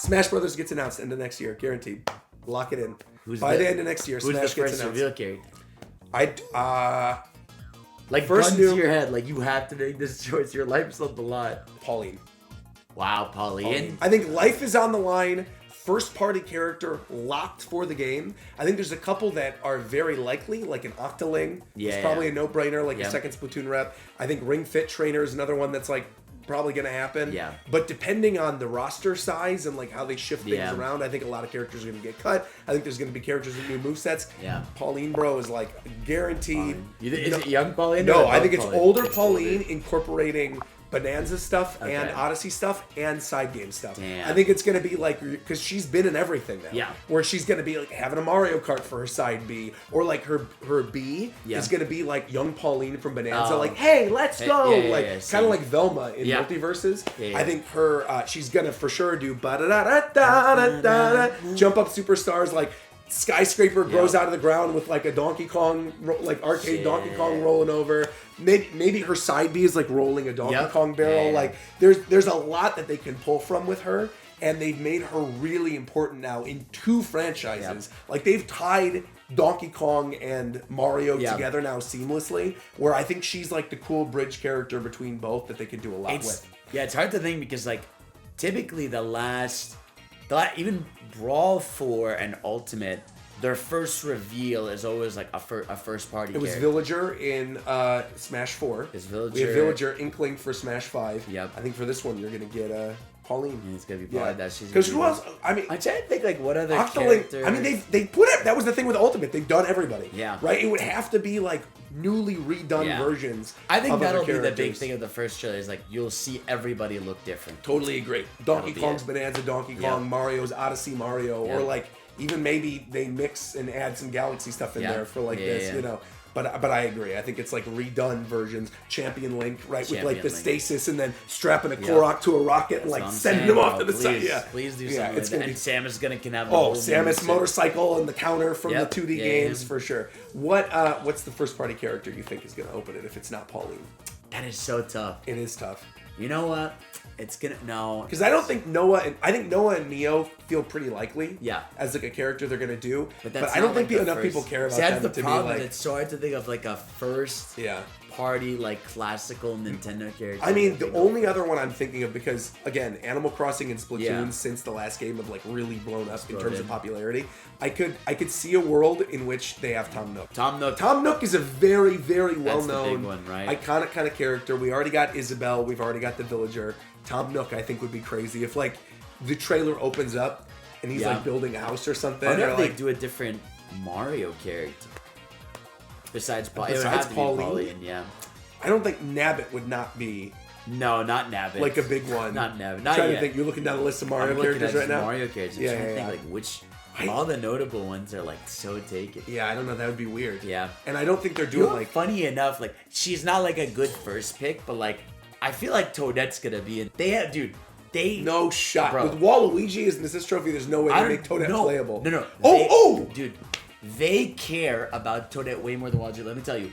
Smash Brothers gets announced end of next year, guaranteed. Lock it in. By the end of next year, who's Smash the gets first announced. reveal character? Like First gun to your head, like you have to make this choice. Your life's on the line. Pauline. Wow, Pauline. I think life is on the line. First party character locked for the game. I think there's a couple that are very likely, like an Octoling. Yeah, it's probably a no-brainer, like a second Splatoon rep. I think Ring Fit Trainer is another one that's like probably going to happen. Yeah. But depending on the roster size and like how they shift things around, I think a lot of characters are going to get cut. I think there's going to be characters with new movesets. Yeah. Pauline, bro, is like guaranteed. Is it young Pauline? No, I think it's older Pauline incorporating Bonanza stuff and Odyssey stuff and side game stuff. Damn. I think it's going to be like, because she's been in everything now. Yeah. Where she's going to be like having a Mario Kart for her side B, or like her B is going to be like young Pauline from Bonanza, like, hey, let's go. Kind of like Velma in Multiverses. I think her, she's going to for sure do ba-da-da-da-da-da-da, jump up superstars, like skyscraper grows out of the ground with like a Donkey Kong, like arcade Donkey Kong rolling over. Maybe her side B is like rolling a Donkey Kong barrel. Like there's a lot that they can pull from with her, and they've made her really important now in 2 franchises. Like they've tied Donkey Kong and Mario together now seamlessly, where I think she's like the cool bridge character between both that they could do a lot with. Yeah, it's hard to think because like typically the last even Brawl 4 and Ultimate, their first reveal is always like a first party. It was character. Villager in Smash 4. It's Villager. We have Villager Inkling for Smash 5. Yep. I think for this one you're gonna get Pauline. It's gonna be Pauline. Because who else? I mean, I'm trying to think like what other Octoling. characters. I mean, they put it. That was the thing with Ultimate. They've done everybody. Yeah. Right. It would have to be like newly redone versions. I think of that'll other be the big characters. thing of the first trailer is like you'll see everybody look different. Totally agree. Donkey Kong's Bonanza, Donkey Kong, Mario's Odyssey Mario, or like even maybe they mix and add some Galaxy stuff in there for like this, you know. But I agree. I think it's like redone versions. Champion Link, right, with like the stasis and then strapping a Korok to a rocket and like sending them off to the side. Yeah, please do something. It's gonna be, and Samus gonna have the Samus motorcycle and the counter from the 2D games for sure. What's the first party character you think is gonna open it if it's not Pauline? That is so tough. It is tough. You know what? It's gonna because I don't think Noah and Neo feel pretty likely. Yeah. As like a character they're gonna do, but that's I don't think like enough people care about that's them the to problem. be like. It's so hard to think of like a first party like classical Nintendo character. I mean, the only other one I'm thinking of, because again, Animal Crossing and Splatoon since the last game have like really blown up in terms of popularity. I could see a world in which they have Tom Nook. Tom Nook is a very, very well known, iconic kind of character. We already got Isabelle. We've already got the Villager. Tom Nook, I think, would be crazy if like the trailer opens up and he's like building a house or something. I wonder if they like, do a different Mario character besides Pauline. Yeah. I don't think Nabbit would not be. No, not Nabbit. Like a big one. Not Nabbit. I'm Not trying yet. to think. You're looking down the list of Mario characters right now. Mario characters. I'm trying to think like which. All the notable ones are like so taken. Yeah, I don't know. That would be weird. Yeah. And I don't think they're doing like. Funny enough, like she's not like a good first pick, but like I feel like Toadette's gonna be in. No shot. Bro. With Waluigi as an assist trophy, there's no way to make Toadette playable. No. Dude, they care about Toadette way more than Waluigi. Let me tell you.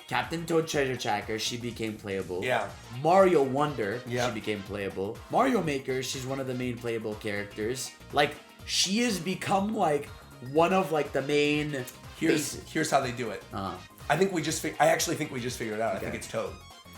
Captain Toad Treasure Tracker, she became playable. Yeah. Mario Wonder, she became playable. Mario Maker, she's one of the main playable characters. Like, she has become like one of like the main. Here's how they do it. I actually think we just figured it out. I think it's Toad.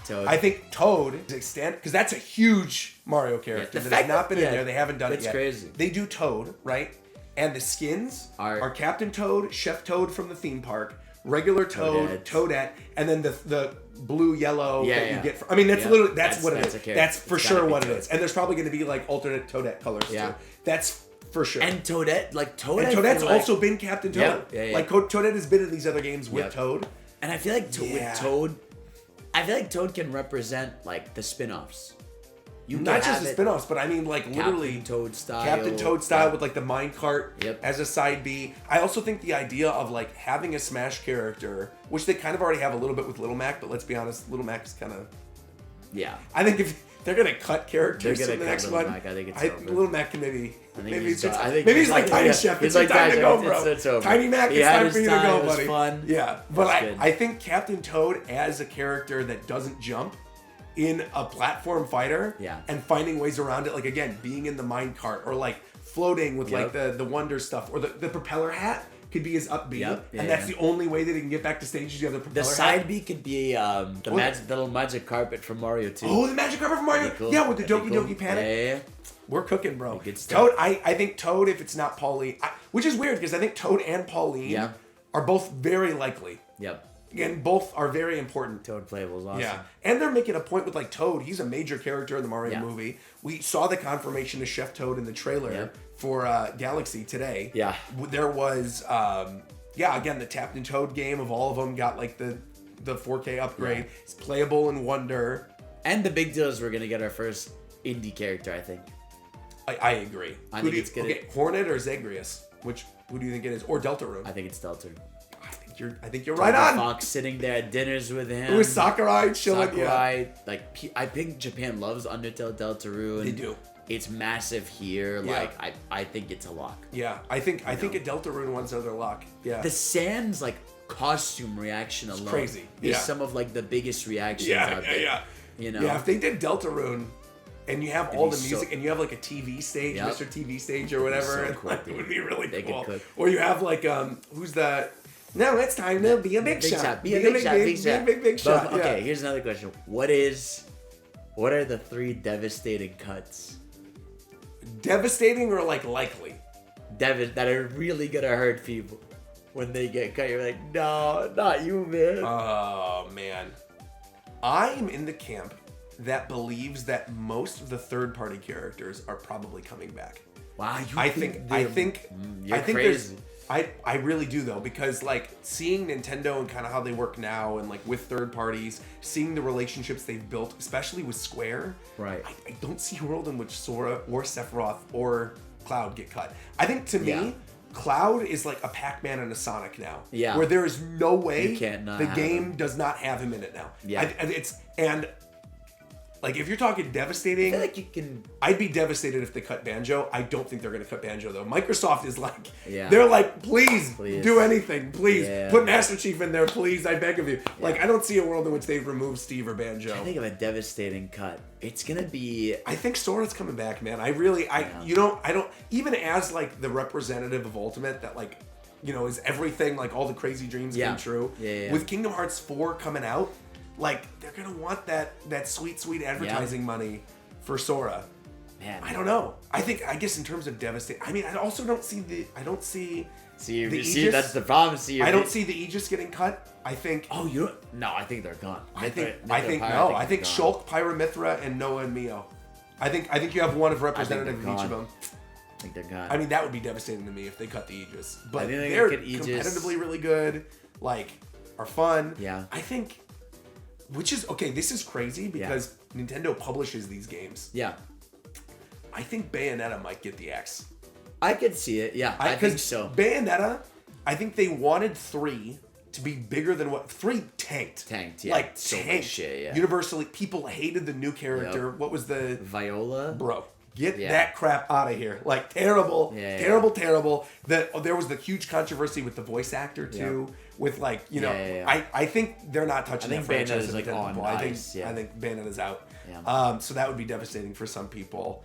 Toad. I think Toad is because that's a huge Mario character that has not been in there. They haven't done it yet. That's crazy. They do Toad, right? And the skins are Captain Toad, Chef Toad from the theme park, regular Toad, Toadette, and then the blue yellow that you get. I mean, that's literally that's what it is. That's for sure what it is. And there's probably going to be like alternate Toadette colors too. That's for sure. And Toadette, Toadette's also been Captain Toad. Yeah. Like Toadette has been in these other games with Toad. And I feel like with Toad, I feel like Toad can represent like the spin-offs. Not just the spin-offs, but I mean like literally Captain Toad style with like the minecart as a side B. I also think the idea of like having a Smash character, which they kind of already have a little bit with Little Mac, but let's be honest, Little Mac is kind of. Yeah. I think if they're gonna cut characters in the next Little one, Mac. I think it's over. Little Mac can maybe he's like done. Tiny Chef. It's like time to go, bro. It's over. Tiny Mac, it's time for you to go, buddy. Fun. Yeah, but I think Captain Toad as a character that doesn't jump in a platform fighter Yeah. and finding ways around it. Like, again, being in the minecart or like floating with like the wonder stuff, or the propeller hat could be his up B, and that's the only way that he can get back to stage is the other propeller The side B could be the little magic carpet from Mario 2. Oh, the magic carpet from Mario. Cool. Yeah, with the That'd Doki be cool. Doki Panic. Yeah. We're cooking, bro. Good stuff. Toad, I think Toad, if it's not Pauline, which is weird because I think Toad and Pauline are both very likely. Yep. And both are very important. Toad playable is awesome. Yeah. And they're making a point with like Toad. He's a major character in the Mario movie. We saw the confirmation of Chef Toad in the trailer for Galaxy today. Yeah. There was, again, the Captain Toad game of all of them got like the 4K upgrade. Yeah. It's playable in Wonder. And the big deal is we're going to get our first indie character, I think. I agree. I think it's good. Okay, Hornet or Zagreus? Who do you think it is? Or Deltarune? I think it's Deltarune. I think you're right on. Fox sitting there at dinners with him. With Sakurai chilling. Sakurai, like I think Japan loves Undertale Deltarune. They do. It's massive here. Yeah. Like I think it's a lock. Yeah, I think a Deltarune one's another lock. Yeah. The Sans like costume reaction alone crazy. is some of like the biggest reactions out there. Yeah. You know. Yeah, if they did Deltarune and you have all the music and you have like a TV stage, Mr. TV stage or whatever, so cool, it would be really cool. Could. Or you have like who's the now it's time to be a big shot. Be a big shot. But, okay, here's another question. What are the 3 devastating cuts? Devastating or like likely? That are really gonna hurt people when they get cut. You're like, no, not you, man. Oh man. I'm in the camp that believes that most of the third-party characters are probably coming back. Wow, I think crazy. I really do though, because like seeing Nintendo and kind of how they work now and like with third parties, seeing the relationships they've built, especially with Square, right? I don't see a world in which Sora or Sephiroth or Cloud get cut. I think to me, Cloud is like a Pac-Man and a Sonic now. Yeah. Where there is no way the game does not have him in it now. Yeah. Like, if you're talking devastating, I feel like you can. I'd be devastated if they cut Banjo. I don't think they're going to cut Banjo, though. Microsoft is like, they're like, please do anything. Please. Put Master Chief in there, please. I beg of you. Yeah. Like, I don't see a world in which they remove Steve or Banjo. I think of a devastating cut. It's going to be. I think Sora's coming back, man. I don't, even as, like, the representative of Ultimate that, like, you know, is everything, like, all the crazy dreams came true. Yeah. With Kingdom Hearts 4 coming out, like, they're gonna want that sweet advertising money for Sora. Man, I don't know. I guess in terms of devastating, I mean, I also don't see the Aegis. That's the problem. I don't see the Aegis getting cut. I think. Oh, no, I think they're gone. I think Shulk, Pyramithra, and Noah and Mio. I think you have one of representative of each of them. I think they're gone. I mean, that would be devastating to me if they cut the Aegis. But they're competitively really good. Like, are fun. Yeah. I think. Which is, okay, this is crazy because Nintendo publishes these games. Yeah. I think Bayonetta might get the X. I could see it, yeah. I think so. Bayonetta, I think they wanted 3 to be bigger than what... 3 tanked. Yeah. Like, so tanked. Shit, yeah. Universally, people hated the new character. What was the... Viola? Bro. Get that crap out of here. Like, terrible. Terrible. There was the huge controversy with the voice actor, too. Yeah. With, like, you know... I think they're not touching that franchise. Like on ice. I think Bayonetta's out. Yeah. So that would be devastating for some people.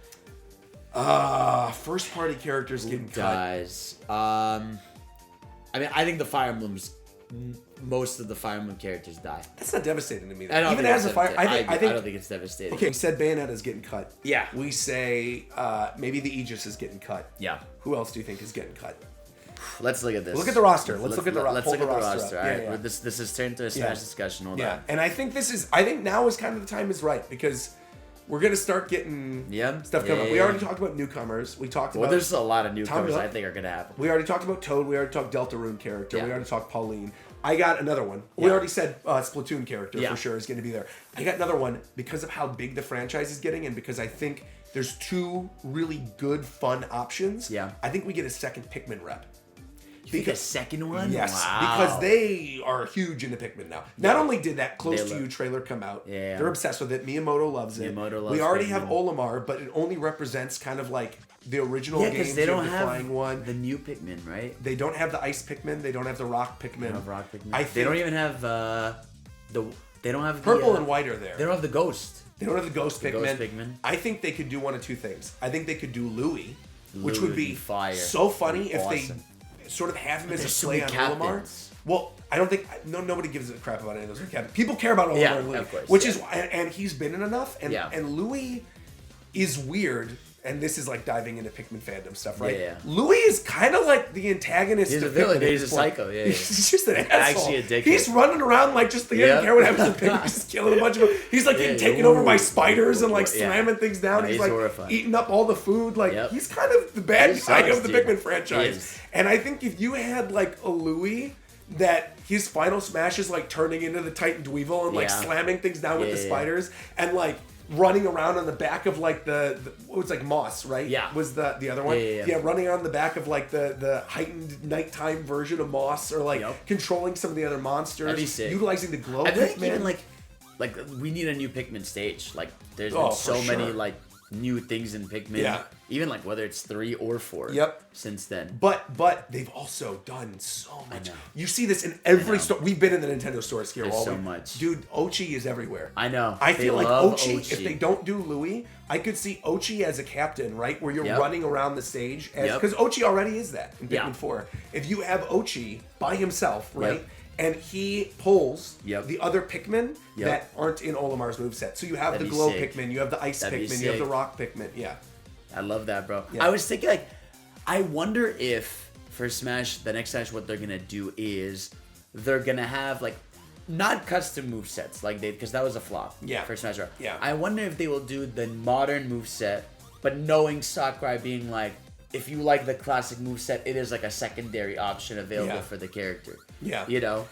First party characters getting cut. I mean, I think the Fire Emblems... Most of the Fire Emblem characters die. That's not devastating to me. Even as a Fire... I don't think it's devastating. Okay, we said Bayonetta's getting cut. Yeah. We say maybe the Aegis is getting cut. Yeah. Who else do you think is getting cut? Let's look at this. Look at the roster. Let's look at the roster. All right. This is turned to a Smash discussion. Hold on. And I think now is kind of the time is right because we're gonna start getting stuff coming up. We already talked about newcomers. We talked about. There's a lot of newcomers I think are gonna happen. We already talked about Toad. We already talked Deltarune character. We already talked Pauline. I got another one. We already said Splatoon character for sure is going to be there. I got another one because of how big the franchise is getting and because I think there's 2 really good, fun options. Yeah. I think we get a second Pikmin rep. Think a second one? Yes, wow. because they are huge into Pikmin now. Not only did that Close to You trailer come out, they're obsessed with it. Miyamoto loves it. We already have Olimar, but it only represents kind of like the original games. Because they don't have flying one. the new Pikmin, right? They don't have the Ice Pikmin. They don't have the Rock Pikmin. They don't have Rock Pikmin. They don't even have They don't have Purple and White are there. They don't have the Ghost. They don't have the Ghost Pikmin. Pikmin. I think they could do one of two things. I think they could do Louie, which would be fire. so funny if Awesome. they sort of have him as There's a so play many on Olimar. captains. Well, I don't think nobody gives a crap about any of those captains. People care about Olimar Yeah, and Louie, of course, which yeah. is and he's been in enough. And Louie is weird. And this is like diving into Pikmin fandom stuff, right? Yeah. Louie is kind of like the antagonist. He's a of villain. Pikmin. He's a psycho. Yeah, He's just an asshole. Actually addicted. He's running around like just he doesn't care what happens to Pikmin. He's just killing a bunch of them. He's like getting taken over by spiders and like slamming things down. Yeah, he's like horrifying. eating up all the food. Like he's kind of the bad guy of the Pikmin franchise. And I think if you had like a Louie that his final smash is like turning into the Titan Dweevil and like slamming things down with the spiders and like running around on the back of like the what was like Moss, right? Yeah. Was the other one? Yeah, running on the back of like the heightened nighttime version of Moss, or like controlling some of the other monsters. That'd be sick. Utilizing the glow I think Pikmin. even like we need a new Pikmin stage. Like there's Oh, been so for many sure. like new things in Pikmin. Yeah. Even like whether it's 3 or 4. Yep. Since then. But they've also done so much. know. You see this in every store. We've been in the Nintendo stores here There's all so week. much. Dude, Ochi is everywhere. I know. I They feel like love Ochi, if Ochi. they don't do Louie, I could see Ochi as a captain, right? Where you're running around the stage. Because Ochi already is that in Pikmin 4. If you have Ochi by himself, right? And he pulls the other Pikmin that aren't in Olimar's moveset. So you have That'd the be glow sick. Pikmin, you have the ice That'd be Pikmin, you have the sick. rock Pikmin. Yeah. I love that, bro. Yeah. I was thinking like, I wonder if for Smash, the next Smash, what they're gonna do is they're gonna have like not custom movesets like they, because that was a flop. For Smash Bros. Yeah. I wonder if they will do the modern moveset, but knowing Sakurai being like, if you like the classic moveset, it is like a secondary option available for the character. Yeah. You know.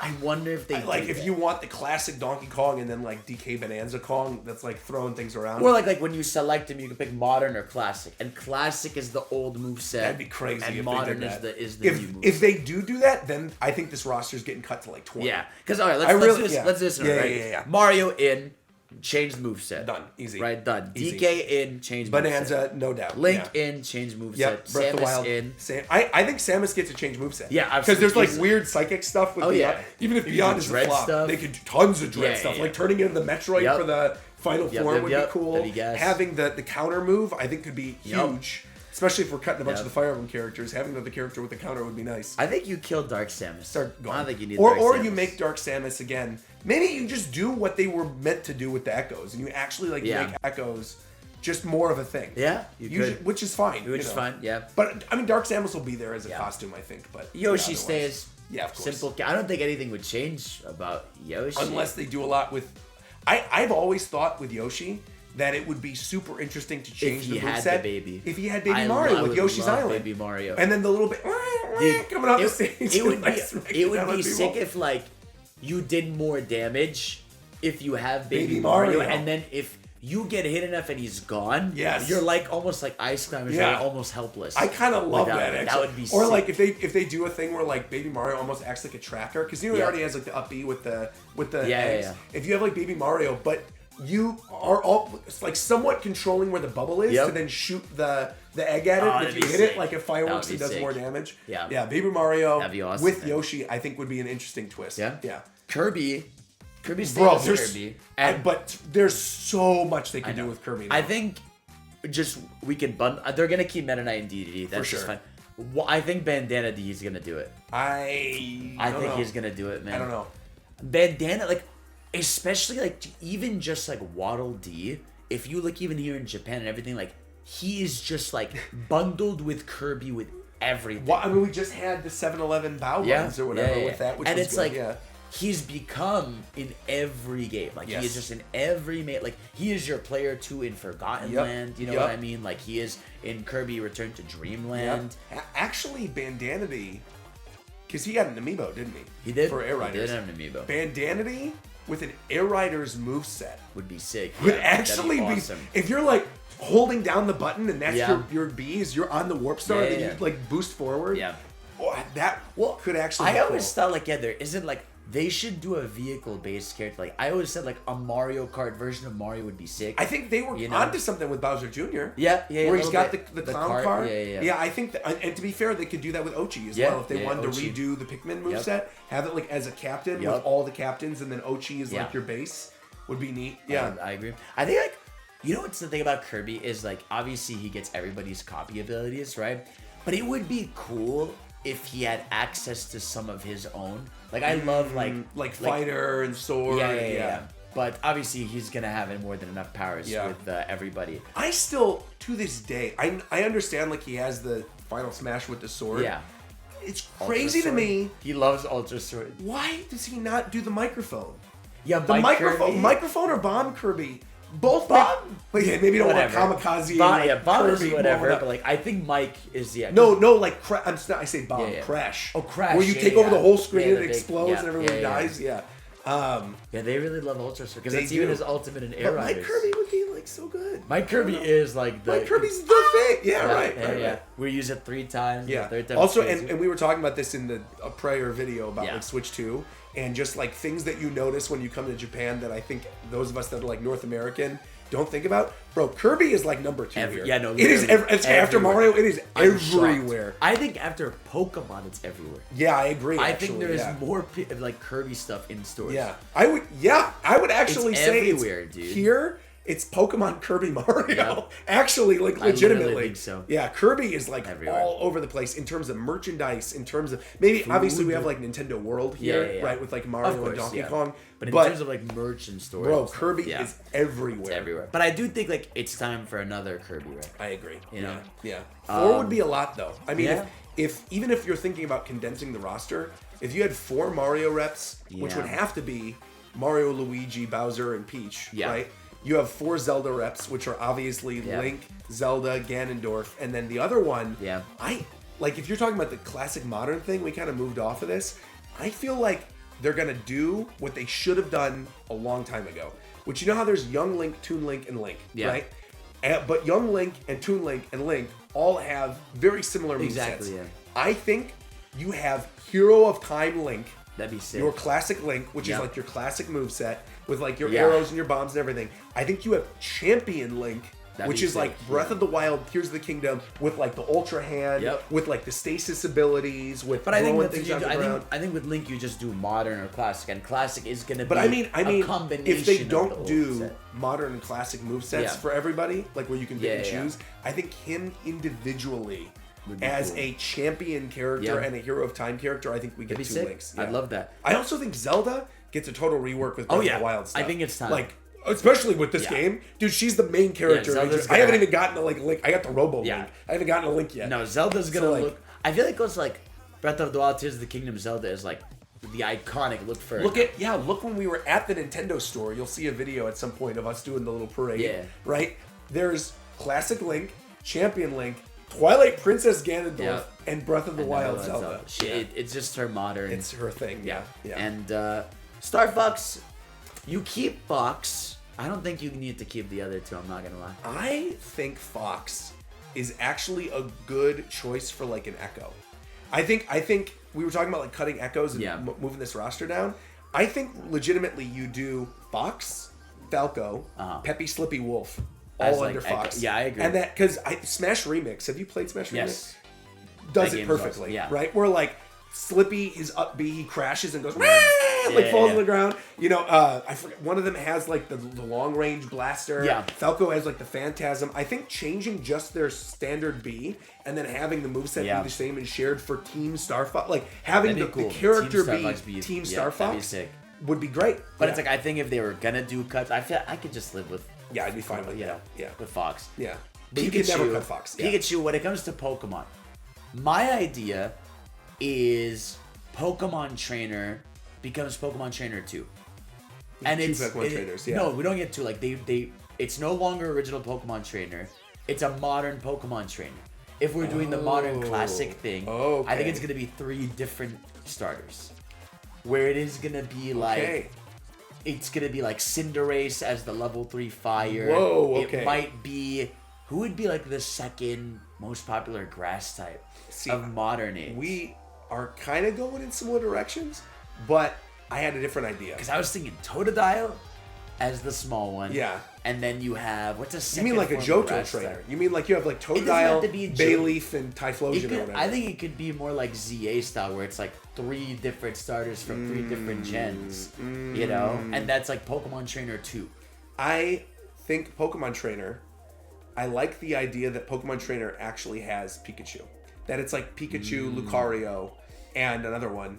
I wonder if they like do if that. you want the classic Donkey Kong and then like DK Bonanza Kong that's like throwing things around. Or like when you select him, you can pick modern or classic, and classic is the old moveset. That'd be crazy. And if modern they did that. is the new moveset. If they do that, then I think this roster's getting cut to like 20. Yeah, because all right, let's do this. Yeah. Mario in, change moveset. Done. Easy. Right, done. Easy. DK in, change Bonanza, moveset. no doubt. Link in, change moveset. Yep. Breath of the Samus Wild in. I think Samus gets a change moveset. Yeah, Because absolutely. there's like Easily. weird psychic stuff with Beyond. Even if You Beyond do is a Dread flop, stuff. they could do tons of Dread stuff. Yeah. Like turning into the Metroid for the final form would be cool. That'd be gas. Having the counter move, I think, could be huge. Especially if we're cutting a bunch of the Fire Emblem characters. Having another character with the counter would be nice. I think you killed Dark Samus. Start going. I don't think you need or Dark or Samus. you make Dark Samus again. Maybe you just do what they were meant to do with the Echoes, and you actually like make Echoes just more of a thing. Yeah, you could. Which is fine. Which is fine, yeah. But I mean, Dark Samus will be there as a costume, I think. But Yoshi otherwise. stays. Yeah, of course. Simple. I don't think anything would change about Yoshi. Unless they do a lot with. I've always thought with Yoshi that it would be super interesting to change the moveset. If he had Baby Mario with Yoshi's Island. Baby Mario. And then the little bit coming off the stage. It would be sick if like you did more damage if you have Baby Mario. And then if you get hit enough and he's gone, you're like almost like Ice Climbers, you're almost helpless. I kind of love that. Actually. That would be sick. Or like if they do a thing where like Baby Mario almost acts like a tracker, because he already has like the up B with the eggs. If you have like Baby Mario, but you are all like somewhat controlling where the bubble is to then shoot the egg at it. And if you hit it like a fireworks, it does more damage. Yeah. Baby Mario awesome, with Yoshi, I think would be an interesting twist. Yeah. Kirby stays Kirby. But there's so much they can do with Kirby now. I think just we can bundle. They're gonna keep Meta Knight and DDD. That's just fine. Well, I think Bandana D is gonna do it. I think he's gonna do it, man. I don't know. Bandana, like, especially like even just like Waddle D. If you look even here in Japan and everything, like he is just like bundled with Kirby with everything. Well, I mean, we just had the 7-Eleven Bow runs or whatever with that, which and was it's good. like he's become in every game. Like he is just in every like he is your player 2 in Forgotten Land. You know what I mean? Like he is in Kirby Return to Dreamland. Actually, Bandanity, because he had an amiibo, didn't he? He did. For Air Riders. He did have an amiibo. Bandanity with an Air Riders moveset would be sick. Would actually be awesome. If you're like holding down the button and that's your B's, you're on the Warp Star, and then you like boost forward. Yeah. Oh, that could actually be I always thought like there isn't like they should do a vehicle-based character. Like I always said, like a Mario Kart version of Mario would be sick. I think they were onto something with Bowser Jr. Yeah, where he's got the clown car. Yeah. I think, and to be fair, they could do that with Ochi as well. If they wanted to redo the Pikmin moveset, have it like as a captain with all the captains, and then Ochi is like your base. would be neat. Yeah, I agree. I think like, you know what's the thing about Kirby is like obviously he gets everybody's copy abilities, right? But it would be cool if he had access to some of his own. Like I love like fighter and sword. Yeah. But obviously he's gonna have more than enough powers with everybody. I still, to this day, I understand like he has the final smash with the sword. Yeah. It's crazy to me. He loves Ultra Sword. Why does he not do the microphone? Yeah, the microphone or bomb Kirby. Both bomb. But yeah, maybe you don't want kamikaze. Bomb Kirby is whatever. But like I think Mike is No, like I say bomb. Crash. Oh, Crash. Where you take over the whole screen and it big, explodes and everyone dies. Yeah. They really love Ultra Sword because that's even his ultimate in Air Riders. Mike Kirby would be like so good. Mike Kirby is like the. Mike Kirby's the thing. Yeah, right. We use it 3 times. Yeah. The 3rd time Also, and we were talking about this in a prior video about like Switch 2 and just like things that you notice when you come to Japan that I think those of us that are like North American don't think about. Bro, Kirby is like number 2 here. Yeah, no, it is. It's after Mario. It is everywhere. I think after Pokemon, it's everywhere. Yeah, I agree. I think there's more like Kirby stuff in stores. Yeah, I would actually say everywhere, dude. Here, it's Pokemon, Kirby, Mario. Yep. Actually, like legitimately. I think so. Yeah, Kirby is like everywhere. all over the place in terms of merchandise, in terms of maybe food. Obviously we have like Nintendo World here, right, with like Mario and Donkey Kong. But in terms of like merch and stores, bro, Kirby is everywhere. It's everywhere. But I do think like it's time for another Kirby, right? I agree. You know? Yeah. 4 would be a lot though. I mean, if even if you're thinking about condensing the roster, if you had 4 Mario reps, which would have to be Mario, Luigi, Bowser, and Peach, right? You have 4 Zelda reps, which are obviously Link, Zelda, Ganondorf, and then the other one. Yeah. If you're talking about the classic modern thing, we kind of moved off of this. I feel like they're gonna do what they should have done a long time ago. Which, you know how there's Young Link, Toon Link, and Link, right? But Young Link and Toon Link and Link all have very similar movesets. Exactly. Yeah. I think you have Hero of Time Link. That'd be sick. Your classic Link, which is like your classic moveset with like your arrows and your bombs and everything. I think you have Champion Link, which is like Breath of the Wild, Tears of the Kingdom, with like the Ultra Hand, with like the stasis abilities, with throwing things out the ground. I think with Link you just do modern or classic, and classic is gonna be. But I mean, a combination if they don't of the do modern and classic movesets for everybody, like where you can pick and choose, I think him individually. As a champion character and a Hero of Time character, I think we get 2 Links. I'd love that. I also think Zelda gets a total rework with Breath of the Wild stuff. I think it's time. Like, especially with this game, dude. She's the main character. I haven't even gotten to like Link. I got the Robo Link. I haven't gotten a Link yet. No, Zelda's gonna look. I feel like it goes like Breath of the Wild, Tears of the Kingdom. Zelda is like the iconic look for. Look when we were at the Nintendo store. You'll see a video at some point of us doing the little parade. Yeah. Right. There's classic Link, Champion Link, Twilight Princess Ganondorf, and Breath of the Wild Zelda. It's just her modern. It's her thing. Yeah. And Star Fox, you keep Fox. I don't think you need to keep the other 2. I'm not gonna lie. I think Fox is actually a good choice for like an Echo. I think we were talking about like cutting Echoes and moving this roster down. I think legitimately you do Fox, Falco, Peppy Slippy Wolf. All under Fox. I agree. And that, because Smash Remix, have you played Smash Remix? Yes. Does it perfectly, right? Where like Slippy is up B, he crashes and goes, falls on the ground. You know, I forget, one of them has like the long range blaster. Yeah. Falco has like the Phantasm. I think changing just their standard B and then having the moveset be the same and shared for Team Star Fox, like having the character be Team Star Fox would be great. But it's like, I think if they were gonna do cuts, I feel I could just live with. Yeah, I'd be fine with with Fox. Yeah, but you can never cut Fox. Pikachu. When it comes to Pokemon, my idea is Pokemon Trainer becomes Pokemon Trainer 2, and it's Pokemon Trainers. Yeah. No, we don't get 2. Like they. It's no longer original Pokemon Trainer. It's a modern Pokemon Trainer. If we're doing the modern classic thing, I think it's gonna be 3 different starters, where it is gonna be like. It's gonna be like Cinderace as the level 3 fire. Whoa, okay. It might be who would be like the second most popular grass type of modern age. We are kind of going in similar directions, but I had a different idea. Because I was thinking Totodile as the small one. Yeah. And then you have what's a You second mean like a form of Johto grass trainer? type? You mean like you have like It doesn't have to Totodile, be Bayleaf, and Typhlosion It or could, whatever? I think it could be more like ZA style, where it's like 3 different starters from 3 different gens, you know, and that's like Pokemon Trainer 2. I think Pokemon Trainer. I like the idea that Pokemon Trainer actually has Pikachu. That it's like Pikachu, Lucario, and another one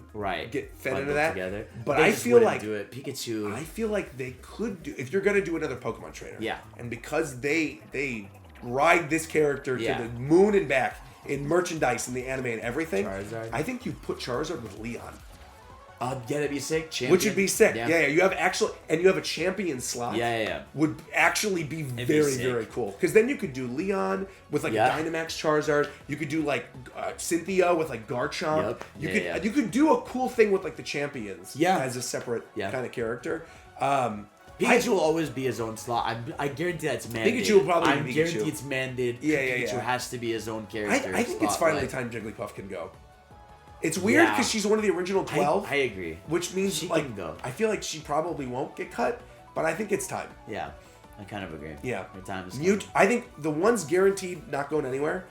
get fed into that together. But They I just feel wouldn't like do it. Pikachu. I feel like they could do if you're gonna do another Pokemon trainer. Yeah. And because they ride this character to Yeah. the moon and back in merchandise and the anime and everything, Charizard. I think you put Charizard with Leon. Yeah, that'd be sick. Champion. Which would be sick. Yeah. Yeah, you have you have a champion slot. Yeah. Would actually be very, sick. very cool. Because then you could do Leon with like a Dynamax Charizard. You could do like Cynthia with like Garchomp. Yep. You could do a cool thing with like the champions. Yeah. As a separate kind of character. Pikachu will always be his own slot. I guarantee that's mandated. Pikachu will probably be I Pikachu. guarantee it's mandated. Yeah. Pikachu has to be his own character. I think it's finally time Jigglypuff can go. It's weird because she's one of the original 12. I agree. Which means she like can go. I feel like she probably won't get cut, but I think it's time. Yeah, I kind of agree. Yeah. Her time is Mute. I think the ones guaranteed not going anywhere: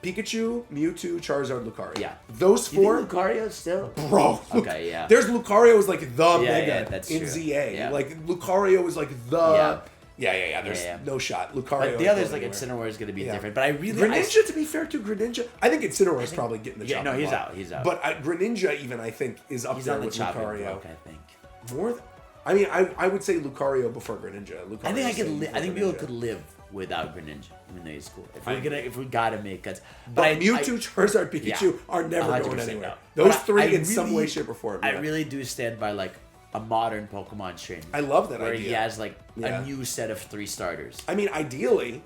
Pikachu, Mewtwo, Charizard, Lucario. Yeah. Those You four. think Lucario still? Bro. Okay, yeah. There's Lucario is like the mega that's in true. ZA. Yeah. Like Lucario is like the. Yeah. There's Yeah. no shot. Lucario. But the ain't others, going like anywhere. Incineroar, is going to be Yeah. different. But I really, Greninja, to be fair to Greninja, I think Incineroar is probably getting the Yeah, chopping no, he's block. out. He's out. But Greninja, even I think, is up he's there on the with chopping Lucario. block, I think. More. I mean, I would say Lucario before Greninja. Lucario I think I could. before I think people Greninja. could live without Greninja, even though he's cool. If we gotta make cuts, But Mewtwo, Charizard, Pikachu are never 100% going anywhere. no. Those But three I in some really- way, shape, or form. I yeah. really do stand by like a modern Pokemon trainer. I love that where idea. he has like Yeah. a new set of 3 starters. I mean, ideally,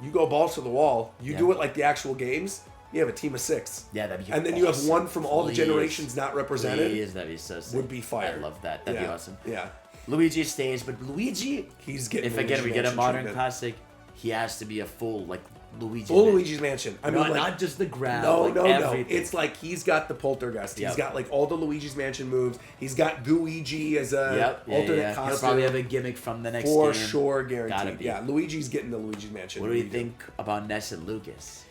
you go balls to the wall. You do it like the actual games. You have a team of 6. Yeah, that'd be And then you have awesome. one from all the Please. generations not represented. Please, that'd be so sick. Would be fire. I love that. That'd be awesome. Yeah. Luigi stays, but Luigi, He's getting if again Luigi we get a Mansion modern treatment. classic, he has to be a full like Luigi. Full man. Luigi's Mansion. I mean, Not, like, not just the ground. no, like no. everything. It's like he's got the Poltergeist. He's Yep. got like all the Luigi's Mansion moves. He's got Gooigi as a alternate costume. He'll probably have a gimmick from the next For game. sure, Gotta guaranteed. be. Yeah, Luigi's getting the Luigi's Mansion. What do you think about Ness and Lucas?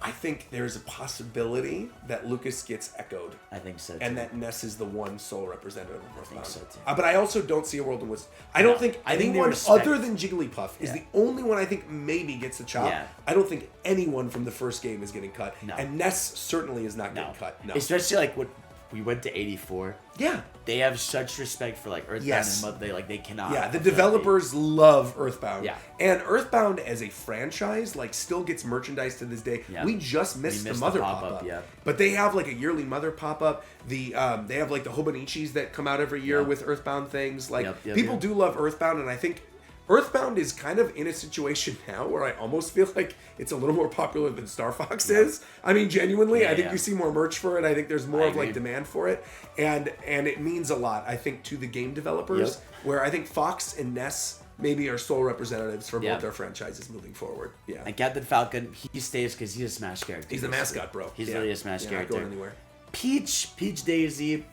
I think there's a possibility that Lucas gets echoed. I think so too. And that Ness is the one sole representative of Earthbound. so, too. But I also don't see a world in which I don't think I think they anyone respect- other than Jigglypuff is Yeah. the only one I think maybe gets the chop. Yeah. I don't think anyone from the first game is getting cut. No. And Ness certainly is not no. getting cut. No. Especially like what we went to 84. Yeah. They have such respect for like Earthbound Yes. and they cannot. Yeah, the developers love Earthbound. Yeah. And Earthbound as a franchise, like, still gets merchandise to this day. Yeah. We just missed the missed Mother the pop-up. pop-up, yeah. But they have, like, a yearly Mother pop-up. They have, like, the Hobonichis that come out every year Yeah. with Earthbound things. Like, Yep, people do love Earthbound, and I think Earthbound is kind of in a situation now where I almost feel like it's a little more popular than Star Fox is. I mean, genuinely, I think you see more merch for it. I think there's more of like demand for it, and it means a lot. I think to the game developers, where I think Fox and Ness maybe are sole representatives for both their franchises moving forward. Yeah, And Captain Falcon, he stays because he's a Smash character. he's the mascot, bro. He's really a Smash character. Not going anywhere. Peach Daisy.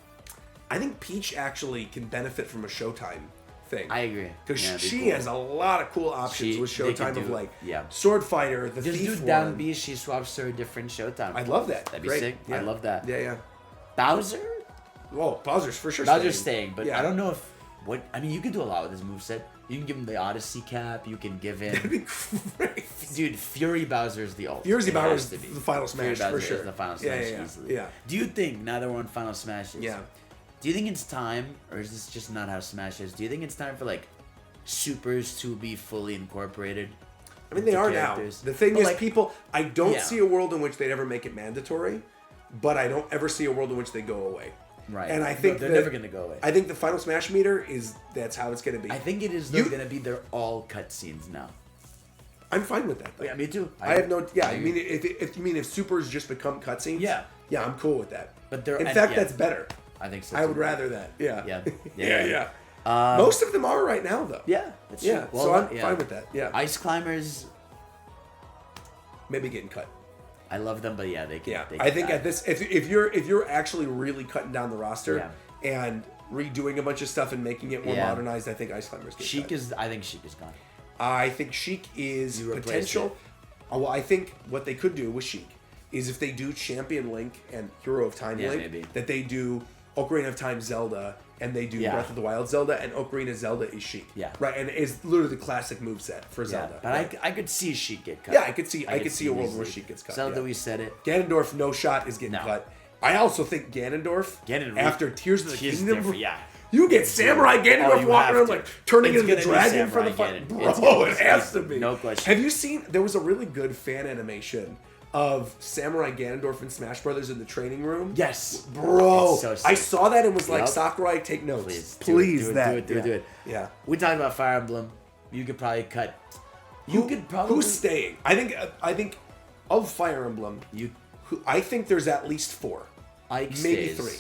I think Peach actually can benefit from a Showtime thing. I agree. Because Yeah, it'd be she cool. has a lot of cool options with they could Showtime of do- like yeah. Sword Fighter, the Just Thief do Down one. B, she swaps to a different Showtime. I love that. That'd be Great. sick. Yeah. I love that. Yeah. Bowser? Well, Bowser's for sure. Bowser's staying, but Yeah. I don't know if I mean, you can do a lot with his moveset. You can give him the Odyssey cap. You can give him, That'd be great. dude. Fury Bowser's the ult. Fury It Bowser has is to be. the final Fury smash for Bowser sure. is the final Yeah, smash yeah, easily. yeah. Do you think now that we're on final smashes? Yeah. Do you think it's time, or is this just not how Smash is? Do you think it's time for like supers to be fully incorporated? I mean, they into are characters? now. The thing But, is, like, people. I don't yeah. see a world in which they'd ever make it mandatory, but I don't ever see a world in which they go away. Right. And I No, think they're that- never gonna go away. I think the final smash meter that's how it's gonna be. I think it is You- gonna be they're all cutscenes now. I'm fine with that. Though. Yeah, me too. I have no. Yeah, I mean, if you mean if supers just become cutscenes. Yeah. Yeah, I'm cool with that. But they're in and- fact, yeah. that's better. I think so. I would too. rather that. Yeah. Yeah. yeah. Yeah. Most of them are right now, though. Yeah. That's Yeah. true. So I'm yeah. fine with that. Yeah. Ice climbers. Maybe getting cut. I love them, but yeah, they can. Yeah, They I can think die. at this, if you're actually really cutting down the roster, Yeah. and redoing a bunch of stuff and making it more modernized, I think Ice Climbers get Sheik cut. I think Sheik is gone. I think Sheik is potential. Well, I think what they could do with Sheik is if they do Champion Link and Hero of Time Link, maybe. that they do Ocarina of Time Zelda, and they do Breath of the Wild Zelda, and Ocarina Zelda is Sheik. Yeah. Right, and it's literally the classic moveset for Zelda. But right? I could see Sheik get cut. Yeah, I could see a world where Sheik gets cut. Zelda, we said it. Ganondorf, no shot, is getting cut. I also think Ganondorf after Tears of the Kingdom, you get Samurai Ganondorf walking around like turning into the dragon for the fight. Bro, it has to be. No question. Have you seen, there was a really good fan animation of Samurai Ganondorf in Smash Brothers in the training room? Yes. Bro, so I saw that and was like, Sakurai, take notes. Please, do it. Yeah. We talked about Fire Emblem. You could probably cut. Who's staying? I think of Fire Emblem, I think there's at least 4. Ike maybe stays. 3.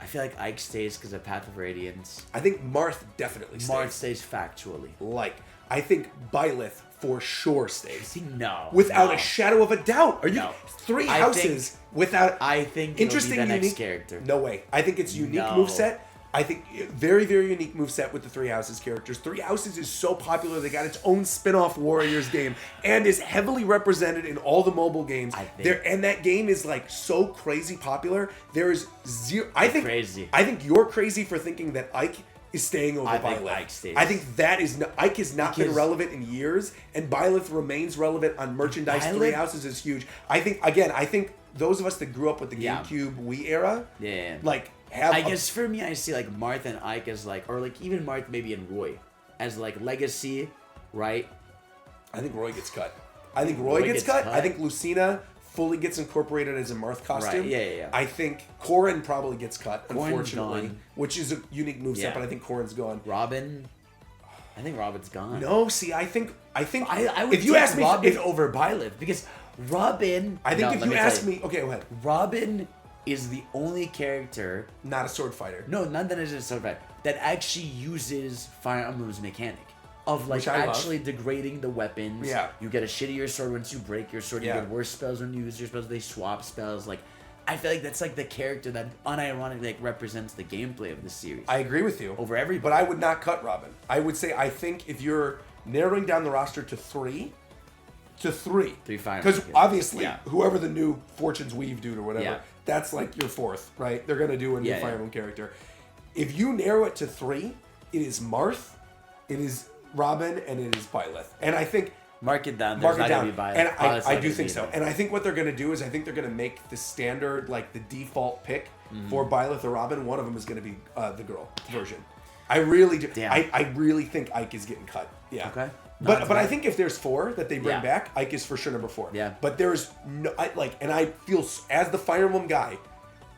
I feel like Ike stays because of Path of Radiance. I think Marth definitely stays. Marth stays factually. I think Byleth for sure stays. No. Without a shadow of a doubt. Are you 3 houses without I think interesting it'll be the unique next character. No way. I think it's unique moveset. I think very, very unique moveset with the 3 Houses characters. 3 Houses is so popular, they got its own spin-off Warriors game and is heavily represented in all the mobile games. And that game is like so crazy popular. There's zero. I think you're crazy for thinking that Ike is staying over Byleth. I think that is Ike has not been relevant in years, and Byleth remains relevant on merchandise. 3 Houses is huge. I think those of us that grew up with the GameCube Wii era, I guess for me, I see like Marth and Ike as like, or like even Marth maybe and Roy as like legacy, right? I think Roy gets cut. I think Lucina fully gets incorporated as a Marth costume. Right. Yeah. I think Corrin probably gets cut, Corrin's unfortunately, gone. Which is a unique moveset, but I think Corrin's gone. Robin, I think Robin's gone. No, see, I think I would if you ask me Robin over Byleth because Robin. I think if you ask me, okay, go ahead. Robin is the only character, not a sword fighter. No, not that is a sword fighter, that actually uses Fire Emblem's mechanic of like actually degrading the weapons. Yeah. You get a shittier sword once you break your sword. You get worse spells when you use your spells. They swap spells. Like, I feel like that's like the character that unironically like represents the gameplay of the series. I agree with you. Over everybody. But I would not cut Robin. I would say I think if you're narrowing down the roster to 3. Fire because obviously whoever the new Fortune's Weave dude or whatever, that's like your 4th, right? They're gonna do a new Fire Emblem character. If you narrow it to 3, it is Marth, it is Robin, and it is Byleth. And I think mark it down. And I do think so. And I think what they're gonna do is I think they're gonna make the standard, like the default pick for Byleth or Robin. One of them is gonna be the girl version. I really do. I really think Ike is getting cut. Yeah. Okay. But I think if there's 4 that they bring back, Ike is for sure number 4. Yeah. But there's no and I feel as the Fire Emblem guy,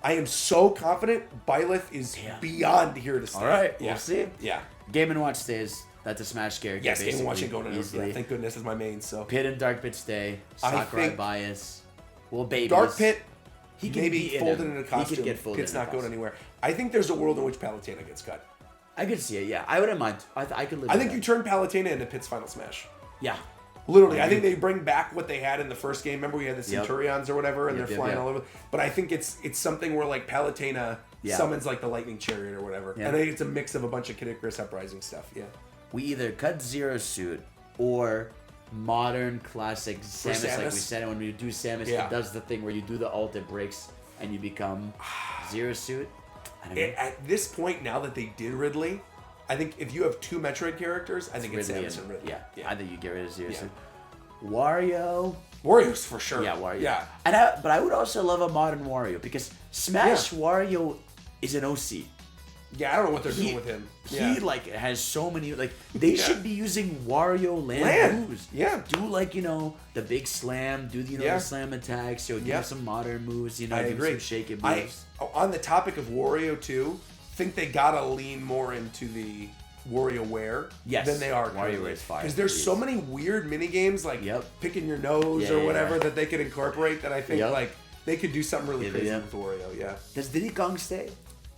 I am so confident Byleth is beyond here to stay. All right, we'll see. Yeah. Game & Watch stays. That's a Smash character. Yes, Game & Watch ain't going easily. Yeah, thank goodness is my main. So Pit and Dark Pit stay. Sakurai bias. Well, babies. Dark Pit. He can maybe folded in a costume. He could get folded. Pit's not going anywhere. I think there's a world in which Palutena gets cut. I could see it. Yeah, I wouldn't mind. I could live. I think you turn Palutena into Pit's Final Smash. Yeah. Literally, I think they bring back what they had in the first game. Remember we had the Centurions or whatever, and they're flying all over. But I think it's something where like Palutena summons like the Lightning Chariot or whatever. And I think it's a mix of a bunch of Kid Icarus Uprising stuff. Yeah. We either cut Zero Suit or modern classic Samus. Like we said, when we do Samus, it does the thing where you do the ult, it breaks, and you become Zero Suit. I don't know. At this point, now that they did Ridley, I think if you have 2 Metroid characters, I think it's Samus and Ridley. Yeah, I think you get rid of Zero Suit. Wario's for sure. Yeah, Wario. Yeah. But I would also love a modern Wario because Smash Wario is an OC. Yeah, I don't know what they're doing with him. He like has so many they should be using Wario land moves. Yeah. Do the big slam, do the slam attacks, give some modern moves, I agree. Some shake it moves. On the topic of Wario 2, think they gotta lean more into the WarioWare than they are WarioWare is fire. Because there's so many weird mini games like picking your nose or whatever that they could incorporate that I think like they could do something really crazy with Wario. Yeah. Does Diddy Kong stay?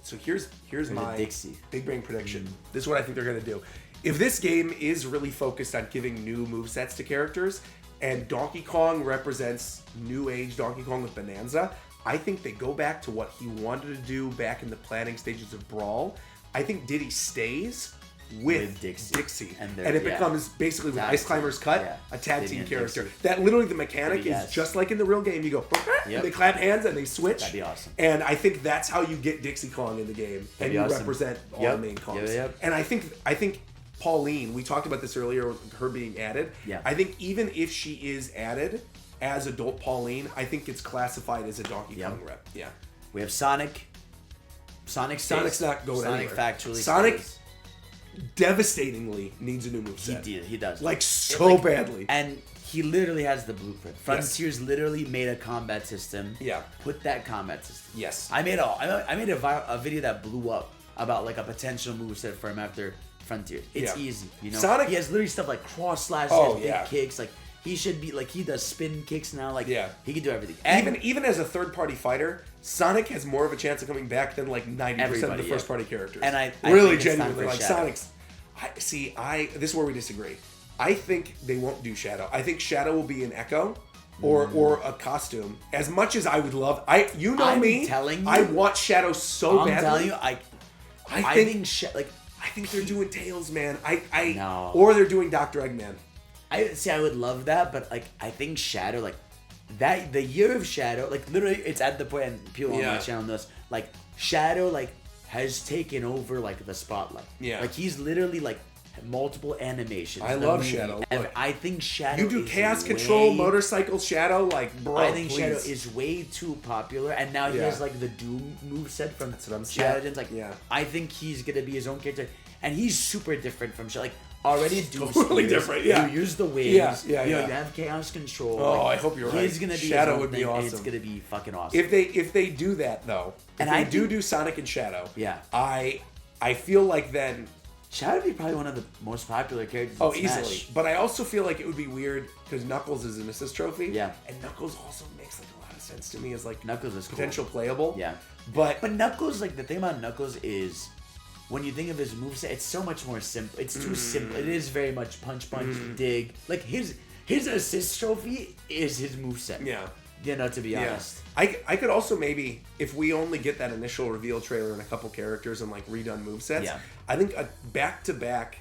So here's my big brain prediction. This is what I think they're gonna do. If this game is really focused on giving new movesets to characters, and Donkey Kong represents new age Donkey Kong with Bonanza, I think they go back to what he wanted to do back in the planning stages of Brawl. I think Diddy stays with Dixie. And it becomes basically with Ice Climber's Cut, a tag team character. That literally the mechanic is just like in the real game. You go, and they clap hands and they switch. That'd be awesome. And I think that's how you get Dixie Kong in the game. And you represent all the main Kongs. And I think Pauline, we talked about this earlier with her being added. I think even if she is added as adult Pauline, I think it's classified as a Donkey Kong rep. Yeah. We have Sonic. Sonic's not going anywhere. Sonic factually stays. Devastatingly needs a new moveset. He does. Like so badly. And he literally has the blueprint. Frontiers literally made a combat system. Yeah. Put that combat system. Yes. I made a video that blew up about like a potential moveset for him after Frontiers. It's easy, you know. Sonic, he has literally stuff like cross slashes, big kicks, like he should be like he does spin kicks now, like he can do everything. And even as a third party fighter, Sonic has more of a chance of coming back than like 90% of the first party characters. And I really genuinely like Sonic's. This is where we disagree. I think they won't do Shadow. I think Shadow will be an Echo or a costume. As much as I would love, I want Shadow so badly. I'm telling you, I think they're doing Tails, man. Or they're doing Dr. Eggman. I would love that, but like I think Shadow, like that the year of Shadow, like literally it's at the point, and people on my channel knows, like Shadow like has taken over like the spotlight. Yeah. Like he's literally like multiple animations. I love Shadow. And I think Shadow you do Chaos Control, Motorcycle Shadow, like bro. I think Shadow is way too popular, and now he has like the Doom moveset from Shadow. Like I think he's gonna be his own character, and he's super different from Shadow. Like already totally different. Yeah. You use the waves. You have Chaos Control. Oh, I hope you're right. He's gonna be Shadow would be awesome. And it's gonna be fucking awesome. If they do that though, if they do Sonic and Shadow, I feel like then Shadow would be probably one of the most popular characters. Oh, easily. But I also feel like it would be weird because Knuckles is an assist trophy. Yeah. And Knuckles also makes like a lot of sense to me as like Knuckles is potential playable. Yeah. But Knuckles, like the thing about Knuckles is when you think of his moveset, it's so much more simple. It's too simple. It is very much punch, dig. Like his assist trophy is his moveset. Yeah. You know, to be honest. I could also maybe, if we only get that initial reveal trailer and a couple characters and like redone movesets, I think a back-to-back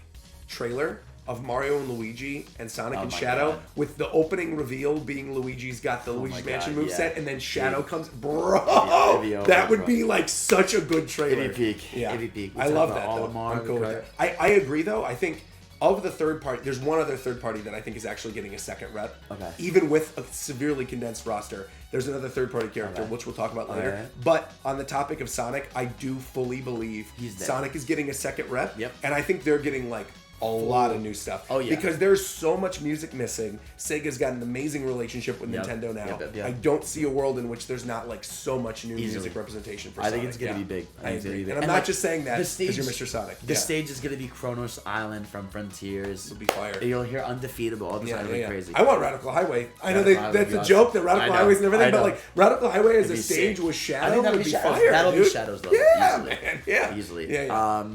trailer of Mario and Luigi and Sonic and Shadow with the opening reveal being Luigi's got the Luigi's Mansion moveset and then Shadow comes. Bro! That would be like such a good trailer. It'd be peak. Yeah. It'd be peak. I love that though. I'm cool with it. I agree though. I think of the third party, there's one other third party that I think is actually getting a second rep. Okay. Even with a severely condensed roster, there's another third party character, which we'll talk about later. Right. But on the topic of Sonic, I do fully believe Sonic is getting a second rep. Yep. And I think they're getting like a lot of new stuff. Oh, yeah. Because there's so much music missing. Sega's got an amazing relationship with Nintendo now. I don't see a world in which there's not like so much new music representation for Sonic. I think it's going to be big. I agree. And I'm not just saying that because you're Mr. Sonic. The stage is going to be Kronos Island from Frontiers. It'll be fire. You'll hear Undefeatable all the time. It'll be crazy. I want Radical Highway. I know that's a joke that Radical Highway's and everything, but like Radical Highway as a stage with Shadow would be fire. That'll be Shadow's level. Yeah, man. Yeah. Easily. Yeah.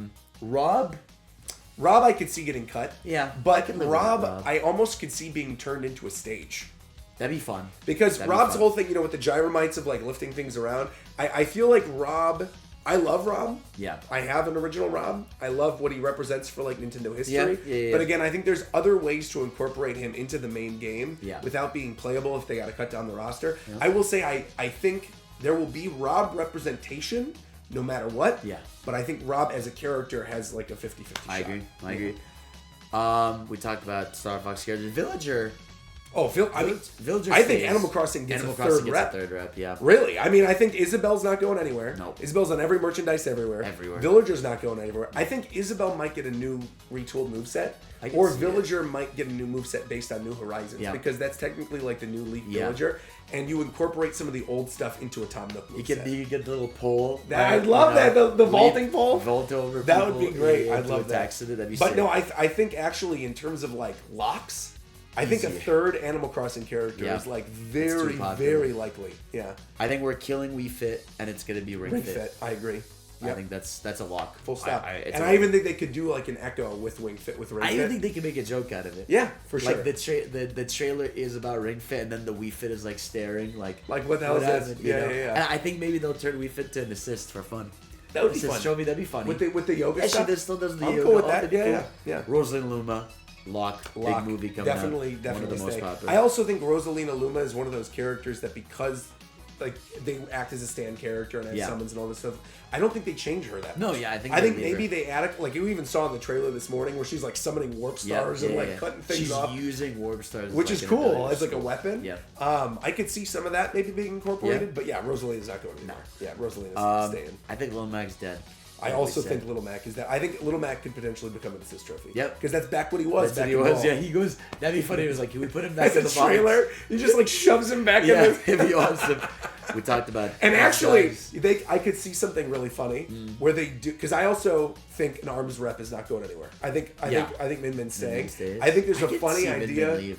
Rob, I could see getting cut. Yeah. But Rob, I almost could see being turned into a stage. That'd be fun. Because Rob's whole thing, with the gyromites of like lifting things around, I feel like Rob, I love Rob. Yeah. I have an original Rob. I love what he represents for like Nintendo history. Yeah. But again, I think there's other ways to incorporate him into the main game without being playable if they got to cut down the roster. Yeah. I will say I think there will be Rob representation no matter what. Yeah. But I think Rob as a character has like a 50-50 shot. I agree. We talked about Star Fox characters. Villager. Oh, Villager. I think Animal Crossing gets a third rep. Yeah. Really? I mean, I think Isabel's not going anywhere. No. Isabel's on every merchandise everywhere. Villager's not going anywhere. I think Isabel might get a new retooled moveset. Or Villager might get a new moveset based on New Horizons. Because that's technically like the new Leaf Villager. And you incorporate some of the old stuff into a Tom Nook moveset. You get the little pole. I'd love that. The vaulting pole. Vault over that would be great. I'd love that. That'd be but sick. No, I think actually in terms of like locks, I think a third Animal Crossing character is like very, very likely. Yeah. I think we're killing Wii Fit, and it's going to be Ring Fit. I agree. I think that's a lock. Full stop. I even think they could do like an Echo with Ring Fit. I even think they can make a joke out of it. Yeah, for sure. Like the trailer is about Ring Fit, and then the Wii Fit is like staring, like what the hell is this? Yeah. And I think maybe they'll turn Wii Fit to an assist for fun. That would be fun. Show me, that'd be funny. With the yoga stuff? She still does the I'm yoga. cool with that. Yeah. Rosalina Luma, Lock, big movie coming out. Definitely one of the most popular. I also think Rosalina Luma is one of those characters that because like they act as a stand character and have summons and all this stuff, I don't think they change her that much. No, yeah, I think maybe they add it, like you even saw in the trailer this morning where she's like summoning warp stars and cutting things off. She's using warp stars, which is cool as like a weapon. Yeah. I could see some of that maybe being incorporated, but yeah, Rosalina's not going anywhere. Yeah, Rosalina's staying. I think Lil Mac's dead. I also think Little Mac is that. I think Little Mac could potentially become an assist trophy. Yep. Because that's back what he was. That's what he was. Yeah, he goes. That'd be funny. It was like, can we put him back in the trailer? He just like shoves him back in. Yeah, it'd be awesome. We talked about. And actually, I could see something really funny where they do, because I also think an arms rep is not going anywhere. I think Min Min's staying. I think there's a funny idea.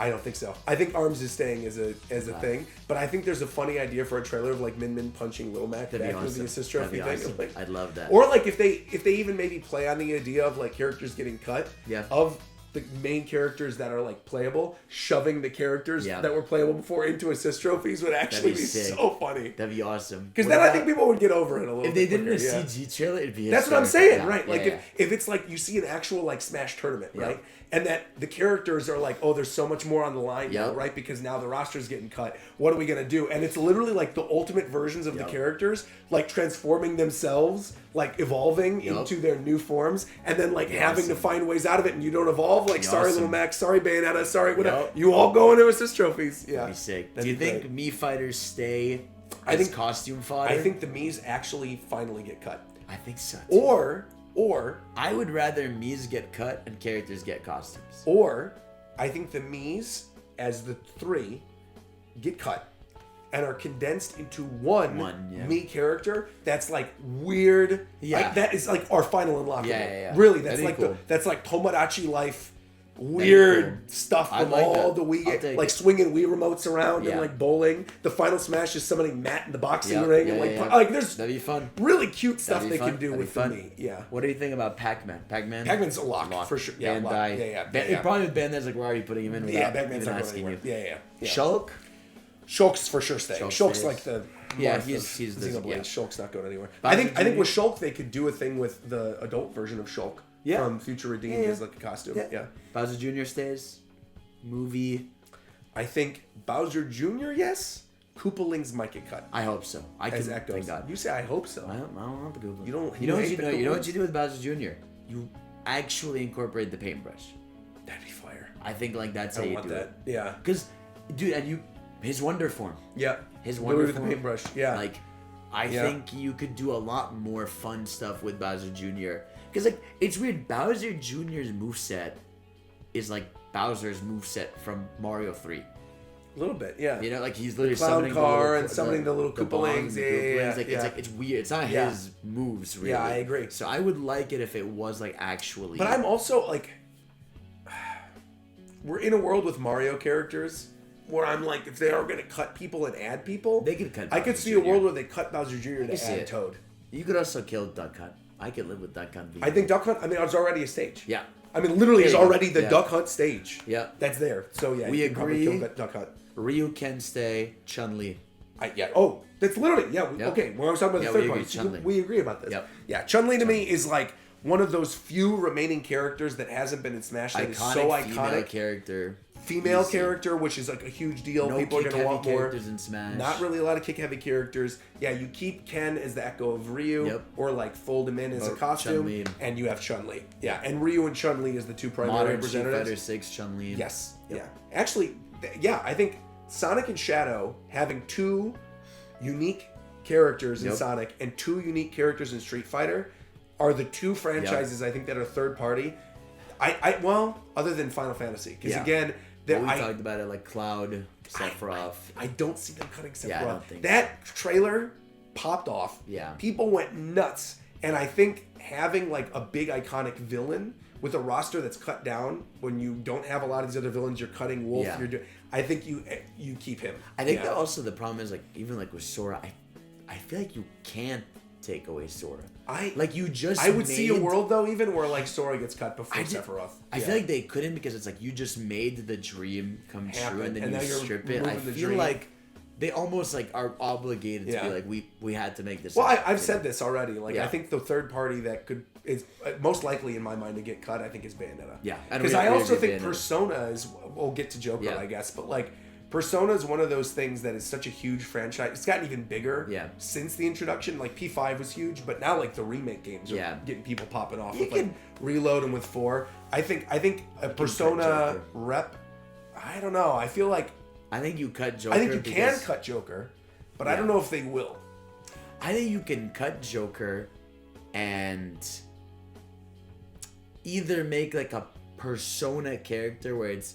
I don't think so. I think Arms is staying as a thing, but I think there's a funny idea for a trailer of like Min Min punching Lil Mac back with the assist trophy thing. Awesome. Like, I'd love that. Or like if they even maybe play on the idea of like characters getting cut of the main characters that are like playable, shoving the characters that were playable before into assist trophies would actually be so funny. That'd be awesome. Because then I think people would get over it a little bit. If they did a CG trailer, it'd be That's what I'm saying, right? Like if it's like you see an actual like Smash tournament, right? And that the characters are like, oh, there's so much more on the line now, right? Because now the roster's getting cut. What are we going to do? And it's literally like the ultimate versions of the characters, like transforming themselves, like evolving into their new forms, and then like having to find ways out of it, and you don't evolve. Like, sorry, Little Mac, sorry, Bayonetta, sorry, whatever. You all go into assist trophies. Yeah. That'd be sick. Do you think Mii fighters stay as costume fodder? I think the Mii's actually finally get cut. I think so, too. Or I would rather Mii's get cut and characters get costumes. Or I think the Mii's, as the three, get cut and are condensed into one Mii character that's like weird. Yeah. Like, that is like our final unlock. Yeah. Really, that's like that's like Tomodachi life. Weird stuff from all the Wii, like swinging Wii remotes around and like bowling. The final smash is summoning Matt in the boxing ring and like there's that'd be fun. Really cute stuff they can do with the Mii. Yeah. What do you think about Pac-Man? Pac-Man's a lock for sure. Yeah, Bandai. Probably with Bandai's like we're already putting him in without even asking you. Yeah. Shulk? Shulk's for sure staying. Shulk's like the he's the Xenoblade. Shulk's not going anywhere. I think with Shulk they could do a thing with the adult version of Shulk. From Future Redeemed as like a costume. Yeah. Bowser Jr. stays. Movie. I think Bowser Jr. Yes. Koopalings might get cut. I hope so. Thank God. You say I hope so. I don't want the Koopalings. You don't. You know what you do with Bowser Jr. You actually incorporate the paintbrush. That'd be fire. I think like that's how you do it. Yeah. Because, dude, and his Wonder Form. Yeah. His Wonder Form. The paintbrush. Yeah. Like, I think you could do a lot more fun stuff with Bowser Jr. Because, like, it's weird. Bowser Jr.'s moveset is like Bowser's moveset from Mario 3. A little bit, yeah. You know, like, he's literally summoning the little Koopalings. It's weird. It's not his moves, really. Yeah, I agree. So I would like it if it was, like, actually... But I'm also, like... We're in a world with Mario characters where I'm like, if they are going to cut people and add people... They could cut Bowser I could see Jr. a world where they cut Bowser Jr. to add Toad. You could also kill Duck Hunt. I could live with Duck Hunt. I think Duck Hunt, it's already a stage. Yeah. I mean, literally, it's already the Duck Hunt stage. Yeah. That's there. So, yeah, we agree. Kill Duck Hunt. Ryu can stay. Chun-Li. Oh, that's literally, okay. When I was talking about the third part, we agree about this. Yep. Yeah, Chun-Li to me is like one of those few remaining characters that hasn't been in Smash that is so iconic. Female character, which is like a huge deal. People are going to want more. Characters in Smash. Not really a lot of kick-heavy characters. Yeah, you keep Ken as the echo of Ryu, or like fold him in as a costume, Chun-Li. And you have Chun-Li. Yeah, and Ryu and Chun-Li is the two primary representatives. Modern Street Fighter 6 Chun-Li. Yes. Yep. Yeah. Actually, I think Sonic and Shadow having two unique characters in Sonic and two unique characters in Street Fighter are the two franchises I think that are third party. Well, other than Final Fantasy, because again. We talked about it like Cloud, Sephiroth. I don't see them cutting Sephiroth. Yeah, I don't think that trailer popped off. Yeah. People went nuts. And I think having like a big iconic villain with a roster that's cut down when you don't have a lot of these other villains, you're cutting Wolf. Yeah. I think you keep him. I think that also the problem is like even like with Sora, I feel like you can't take away Sora. I would see a world though even where like Sora gets cut before Sephiroth. I feel like they couldn't because it's like you just made the dream come true and then you strip it. I feel like they almost like are obligated to be like we had to make this. Well, I've said this already. Like I think the third party that is most likely in my mind to get cut, I think is Bayonetta. Yeah, because I also think Persona is. We'll get to Joker, I guess, but like. Persona is one of those things that is such a huge franchise. It's gotten even bigger since the introduction. Like P5 was huge, but now like the remake games are getting people popping off with like Reload and with 4. I think a Persona rep. I don't know. I feel like I think you cut Joker. I think you can cut Joker, but I don't know if they will. I think you can cut Joker and either make like a Persona character where it's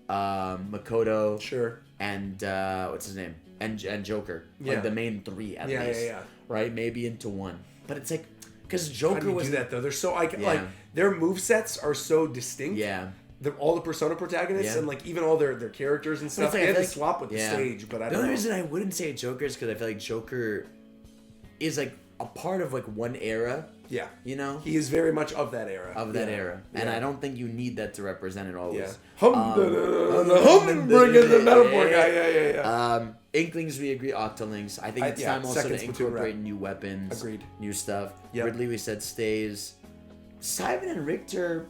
Makoto, sure, and what's his name, and Joker, like the main three at least, right? Maybe into one, but it's like because Joker How do you do that though. They're so like their movesets are so distinct. Yeah, all the Persona protagonists and like even all their characters and stuff. They had to swap with the stage, but I don't know. The only reason I wouldn't say Joker is because I feel like Joker is like a part of like one era. Yeah, he is very much of that era. And I don't think you need that to represent it always. Yeah. Bringing the metaphor guy. Yeah. Inklings, we agree. Octolings, I think it's time also to incorporate new weapons. Agreed. New stuff. Yep. Ridley, we said stays. Simon and Richter,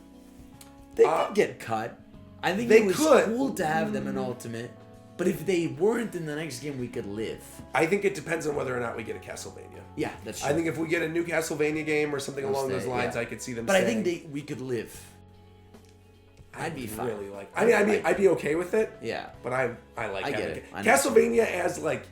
they could get cut. I think it was cool to have them in Ultimate. But if they weren't in the next game, we could live. I think it depends on whether or not we get a Castlevania. Yeah, that's true. I think if we get a new Castlevania game or something along those lines, I could see them. But I think we could live. I'd be fine. Really like. I'd be okay with it. Yeah. But I like. I get it. Castlevania as like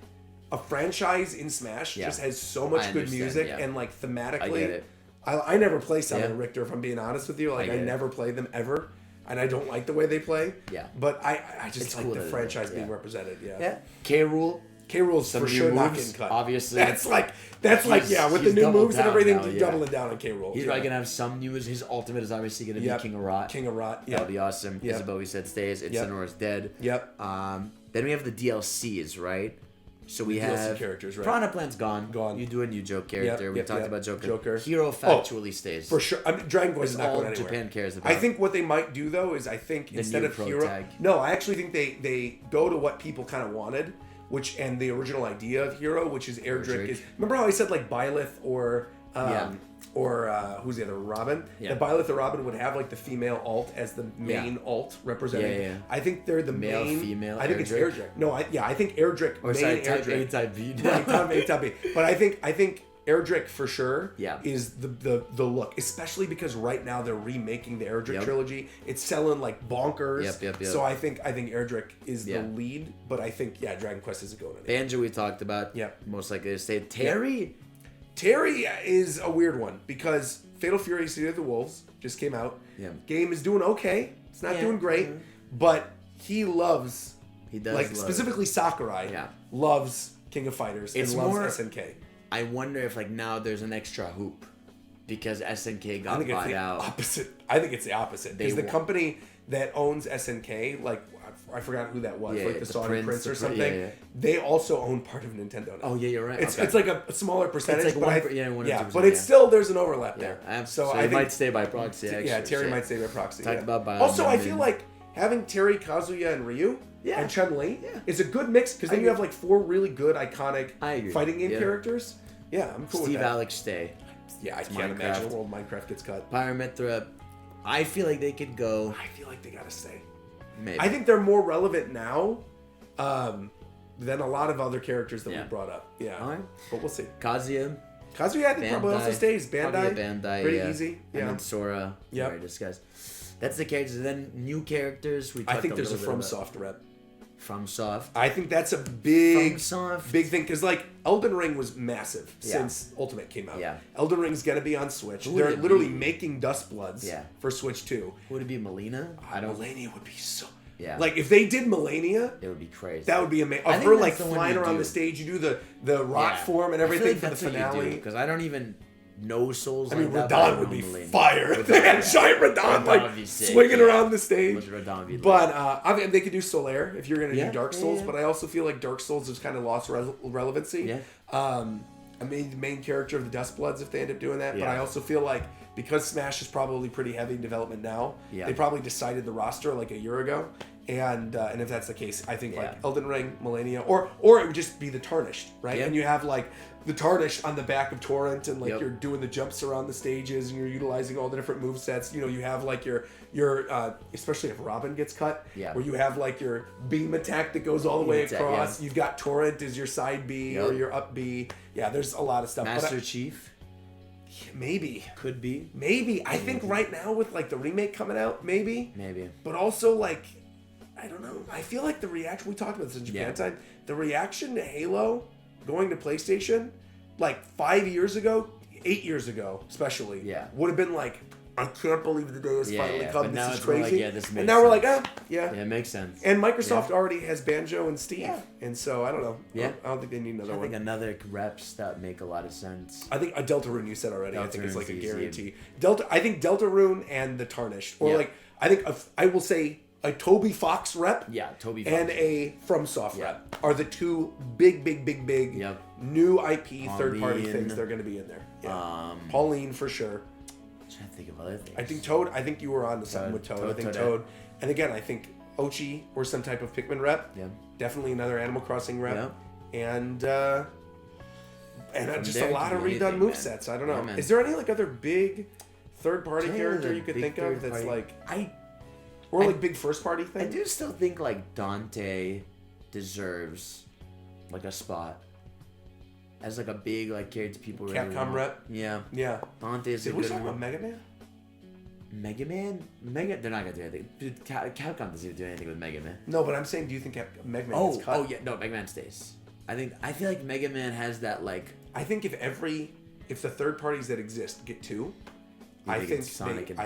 a franchise in Smash just has so much good music and like thematically. I get it. I never play Simon and Richter, if I'm being honest with you. Like I never play them ever. And I don't like the way they play. Yeah. But I just like the franchise being represented. Yeah. K-Rool's for sure not getting cut. Obviously. That's like with the new moves and everything, he's doubling down on K-Rool. He's probably going to have some news. His ultimate is obviously going to be King of Rot. King of Rot, yeah. That'll be awesome. Isabel, we said, stays. Incineroar's dead. Yep. Then we have the DLCs, right? So we have characters, right? Piranha Plant's gone. You do a new Joke character. We talked about Joker. Hero factually stays. For sure. Dragon Quest is not going anywhere. Japan cares about. I think what they might do though is instead of Hero tag. No, I actually think they go to what people kind of wanted, and the original idea of Hero, which is Erdrick is. Remember how I said like Byleth or who's the other, Robin? That Byleth or Robin would have like the female alt as the main alt representing. Yeah. I think they're the male, main. Female. I think it's Erdrick. No, I think Erdrick. Or sorry, type A, type B. Right, type A, type B. But I think Erdrick for sure is the look, especially because right now they're remaking the Erdrick trilogy. It's selling like bonkers. Yep. So I think Erdrick is the lead, but I think Dragon Quest isn't going anywhere. Banjo we talked about. Most likely to stay. Terry. Terry is a weird one because Fatal Fury City of the Wolves just came out. Game is doing okay. It's not doing great, but he does specifically Sakurai loves King of Fighters and loves SNK. I wonder if like now there's an extra hoop because SNK got bought out. I think it's the opposite because the company that owns SNK, like I forgot who that was, like the Saudi Prince or something. They also own part of Nintendo now. Oh yeah, you're right. It's like a smaller percentage, it's like but it's still there's an overlap there. So I think might stay by proxy. Actually, Terry might stay by proxy. Talked about also, I feel like having Terry, Kazuya, and Ryu and Chun-Li is a good mix because then you have like 4 really good iconic fighting game characters. Yeah, I'm cool with that. Steve Alex stay. Yeah, I can't imagine a world Minecraft gets cut. Pyramithra, I feel like they could go. I feel like they gotta stay. Maybe. I think they're more relevant now than a lot of other characters that we brought up. Yeah. All right. But we'll see. Kazuya, I think probably also stays. Bandai. Pretty easy. Yeah. And then Sora. Yeah. Very discussed. That's the characters. And then new characters. I think there's a FromSoft rep. FromSoft. I think that's a big FromSoft. Big thing because like Elden Ring was massive since Ultimate came out. Yeah. Elden Ring's gonna be on Switch. They're literally making Dust Bloods for Switch 2. Would it be Melina? Melania would be so. Yeah. Like if they did Melania, it would be crazy. That would be amazing. Of her like flying around the stage, you do the rock form and everything for the finale. Because I don't even no souls. I mean, like Radon would be fire. They had giant Radon swinging around the stage. But I mean, they could do Solaire if you're gonna do Dark Souls. But I also feel like Dark Souls has kind of lost relevancy. Yeah. I mean, the main character of the Dustbloods if they end up doing that. But I also feel like because Smash is probably pretty heavy in development now, they probably decided the roster like a year ago. And if that's the case, I think like Elden Ring, Millennia, or it would just be the Tarnished, right? And you have like the Tarnished on the back of Torrent, and like you're doing the jumps around the stages, and you're utilizing all the different movesets. You know, you have like your especially if Robin gets cut, where you have like your beam attack that goes all the way across. You've got Torrent as your side B or your up B. Yeah, there's a lot of stuff. Master Chief. Maybe. Could be. Maybe. I think right now with like the remake coming out, maybe. Maybe. But also like, I don't know. I feel like the reaction, we talked about this in Japan time, the reaction to Halo going to PlayStation, like 5 years ago, 8 years ago especially, would have been like, I can't believe the day has finally come. This is crazy. Like, this and now we're like, yeah, it makes sense. And Microsoft already has Banjo and Steve. And so, I don't know. I don't think they need another one. I think another reps that make a lot of sense. I think a Deltarune you said already. I think it's like a guarantee. I think Deltarune and the Tarnished. Or like, I think, I will say, a Toby Fox rep Toby Fox and a FromSoft rep are the two big new IP third-party things that are going to be in there. Pauline for sure. I'm trying to think of other things. I think Toad. I think you were on to something with Toad. I think Toad. And again, I think Ochi or some type of Pikmin rep. Yeah. Definitely another Animal Crossing rep. Yeah. And just a lot of redone movesets. I don't know. Is there any like other big third-party character you could think of that's like like big first-party thing? I do still think like Dante deserves like a spot. As like a big like character people really Capcom rep? Yeah. Dante is a good one. Did we talk about Mega Man? They're not gonna do anything. Dude, Capcom doesn't even do anything with Mega Man. No, but I'm saying, do you think Mega Man gets cut? Oh yeah, no, Mega Man stays. I feel like Mega Man has that like. I think if the third parties that exist get two, I think Sonic and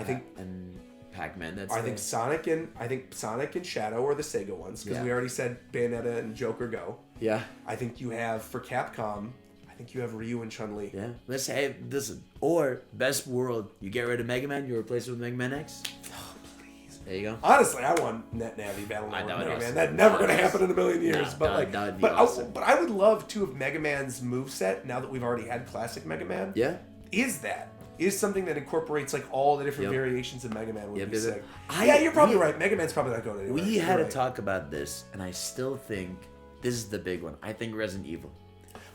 Pac-Man. I think Sonic and Shadow are the Sega ones because we already said Bayonetta and Joker go. Yeah. I think you have for Capcom. I think you have Ryu and Chun-Li. Yeah. Let's say listen. Or best world, you get rid of Mega Man, you replace it with Mega Man X. Oh, please. There you go. Honestly, I want Navi Battle Network Mega Man. That's never gonna happen in a million years. That would be awesome. But I would love to have Mega Man's moveset now that we've already had classic Mega Man. Yeah. Is something that incorporates like all the different variations of Mega Man would be sick. You're probably right. Mega Man's probably not going anywhere. We had to talk about this, and I still think this is the big one. I think Resident Evil.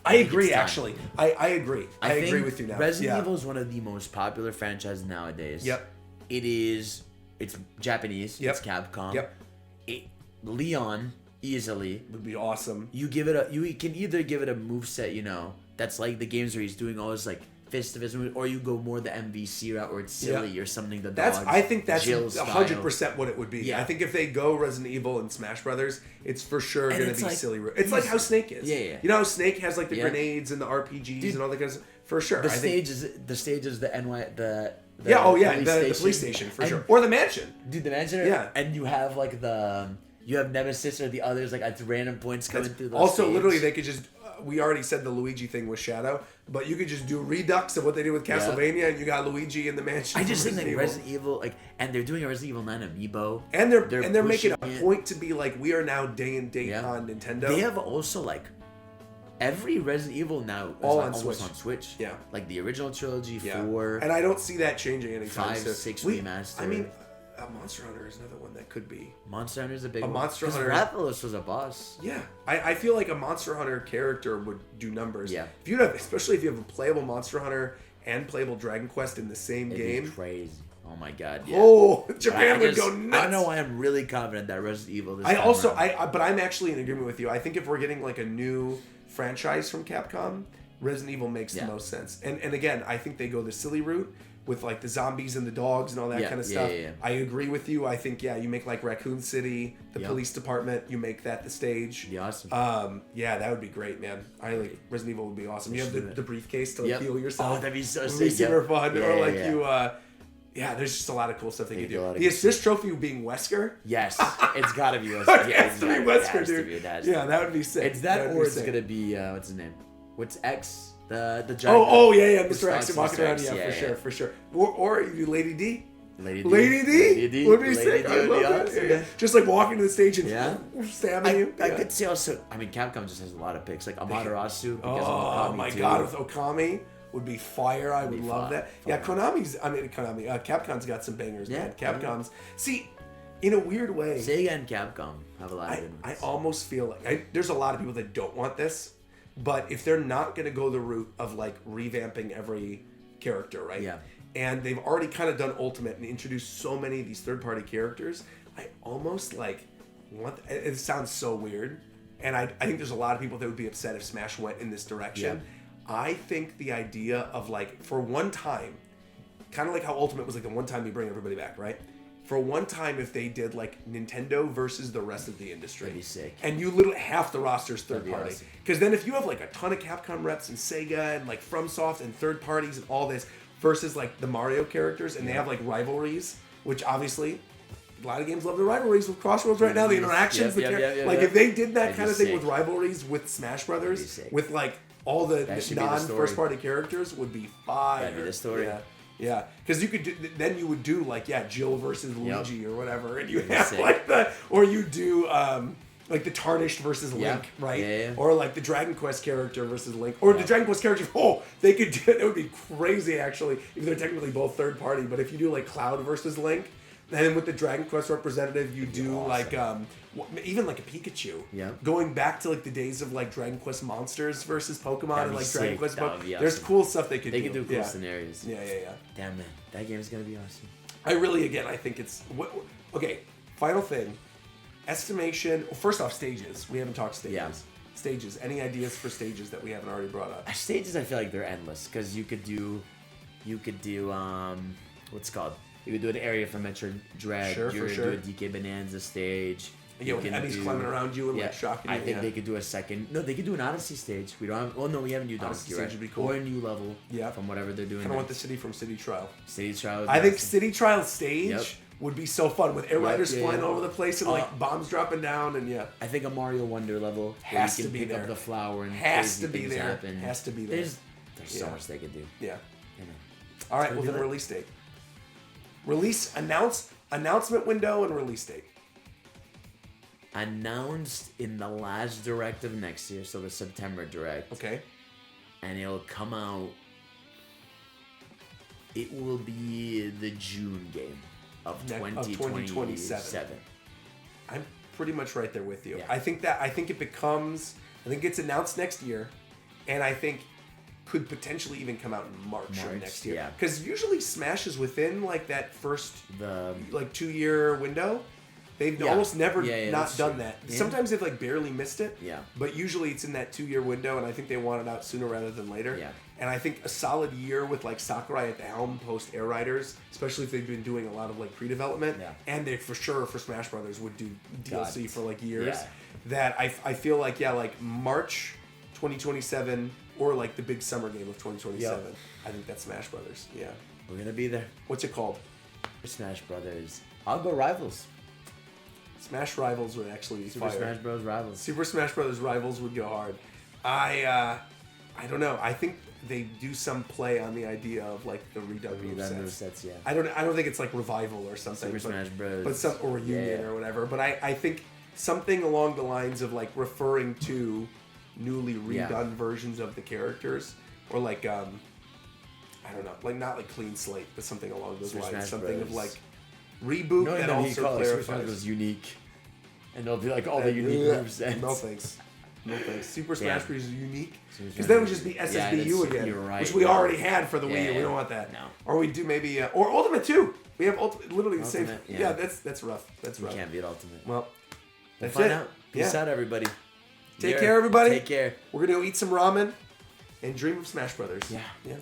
I agree, actually. I agree. I agree with you now. Resident Evil is one of the most popular franchises nowadays. Yep. It's Japanese. Yep. It's Capcom. Yep. Leon easily would be awesome. You can either give it a moveset, that's like the games where he's doing all this like fist of his moves, or you go more the MVC route where it's silly or something. I think that's 100% what it would be. Yeah. I think if they go Resident Evil and Smash Brothers, it's for sure going to be silly. It's like how Snake is. Yeah. You know how Snake has like the grenades and the RPGs and all that kind of stuff? For sure. The stage is the police station for sure. Or the mansion. Dude, the mansion. Yeah. And you have like you have Nemesis or the others like at random points coming through the Also, literally, they could just. We already said the Luigi thing was Shadow, but you could just do redux of what they did with Castlevania, and you got Luigi in the mansion. I just think like Resident Evil, and they're doing a Resident Evil 9 amiibo, and they're making a point to be like, we are now day and date on Nintendo. They have also like every Resident Evil now is all on Switch. Yeah, like the original trilogy, 4, and I don't see that changing anytime soon. 5, 6 remastered. I mean. Monster Hunter is another one that could be. Monster Hunter is a big one. Monster Hunter. Rathalos was a boss. Yeah, I feel like a Monster Hunter character would do numbers. Yeah. Especially if you have a playable Monster Hunter and playable Dragon Quest in the same game. Be crazy. Oh my god. Yeah. Oh, Japan would go nuts. I don't know why I'm really confident that Resident Evil. But I'm actually in agreement with you. I think if we're getting like a new franchise from Capcom, Resident Evil makes the most sense. And again, I think they go the silly route. With like the zombies and the dogs and all that kind of stuff. Yeah. I agree with you. I think you make like Raccoon City, the police department, you make that the stage. Yeah, awesome. That would be great, man. Resident Evil would be awesome. You have the briefcase to heal yourself. Oh, that'd be so sick. It'd be super fun. Or like there's just a lot of cool stuff they could do. The assist trophy being Wesker. Yes, it's gotta be Wesker. It has to be Wesker, dude. Yeah, that would be sick. It's that or it's gonna be what's his name? What's X? The giant. Yeah, Mr. X walking around, for sure. Or you do Lady D. Lady D would be sick. I love that. Yeah. Just like walking to the stage and stabbing you. I could see also. I mean, Capcom just has a lot of picks, like Amaterasu. Oh my god, with Okami would be fire. I would love that. Yeah, Capcom's got some bangers, man. Capcom's see. In a weird way, Sega and Capcom have a lot of good ones. I almost feel like there's a lot of people that don't want this, but if they're not going to go the route of like revamping every character, right? Yeah. And they've already kind of done Ultimate and introduced so many of these third-party characters, I almost like want. It sounds so weird, and I think there's a lot of people that would be upset if Smash went in this direction. Yeah. I think the idea of like for one time, kind of like how Ultimate was like the one time you bring everybody back, right? For one time, if they did like Nintendo versus the rest of the industry, that'd be sick. And you literally half the roster's third party, because then if you have like a ton of Capcom reps and Sega and like FromSoft and third parties and all this versus like the Mario characters, and they have like rivalries, which obviously a lot of games love the rivalries with Crossroads right now. The interactions, if they did that kind of thing with rivalries with Smash Brothers, with like all the non-first party characters, would be fire. That'd be the story. Yeah, because you could then you would do like Jill versus Luigi or whatever, and you have like or you do like the Tarnished versus Link, right? Yeah. Or like the Dragon Quest character versus Link, or the Dragon Quest character. Oh, they could do it. It would be crazy actually if they're technically both third party. But if you do like Cloud versus Link, then with the Dragon Quest representative, you do like even like a Pikachu. Yeah. Going back to like the days of like Dragon Quest monsters versus Pokemon and like Dragon Quest. There's cool stuff they could do. They could do cool scenarios. Yeah. Damn man, that game is gonna be awesome. I think it's okay. Final thing, estimation. Well, first off, stages. We haven't talked stages. Yeah. Stages. Any ideas for stages that we haven't already brought up? Stages, I feel like they're endless because you could do what's it called? You could do an area for Metroid Dread. You could do a DK Bonanza stage. Yeah, when Eddie's climbing around you and like shocking you. I think they could do a second. No, they could do an Odyssey stage. We don't have. Well, no, we haven't used Odyssey. Stage would be cool. Or a new level. Yeah. From whatever they're doing. I don't want the city from City Trial. City Trial. I think City Trial stage would be so fun with air riders flying all over the place and like bombs dropping down and I think a Mario Wonder level has to be pick there. Up the flower and has to be there. Happen. Has to be there. There's so much they could do. Yeah. All right. Well, then release date. Announcement window and release date. Announced in the last direct of next year, so the September direct. Okay. And it'll come out. It will be the June game of 2027. I'm pretty much right there with you. Yeah. I think it's announced next year, and I think could potentially even come out in March of next year. Yeah. Because usually Smash is within like that first 2-year window. They've almost never not done that. Yeah. Sometimes they've like barely missed it. Yeah. But usually it's in that 2-year window, and I think they want it out sooner rather than later. Yeah. And I think a solid year with like Sakurai at the helm post Air Riders, especially if they've been doing a lot of like pre-development, and they for sure for Smash Brothers would do DLC for like years. Yeah. That I feel like like March 2027 or like the big summer game of 2027. Yep. I think that's Smash Brothers. Yeah. We're gonna be there. What's it called? Smash Brothers. I'll go Rivals. Smash Rivals would actually be Super Smash Bros. Rivals. Super Smash Bros. Rivals would go hard. I don't know. I think they do some play on the idea of like the redone movesets. Yeah. I don't think it's like Revival or something. Super Smash Bros. But or Reunion or whatever. But I think something along the lines of like referring to newly redone versions of the characters, or like I don't know, like not like clean slate, but something along those lines. Smash something Bros. of like reboot that also clarifies. Super Smash Bros. Unique, and they'll be like all the unique movesets. No thanks. Super Smash Bros. Is unique because then it would just be SSBU again, which we already had for the Wii U. We don't want that. No. Or we do maybe or Ultimate 2. We have literally the same. Yeah, that's rough. That's rough. You can't beat Ultimate. Well, that's we'll find out. Peace out, everybody. Take care, everybody. Take care. We're gonna go eat some ramen and dream of Smash Brothers. Yeah. Yeah.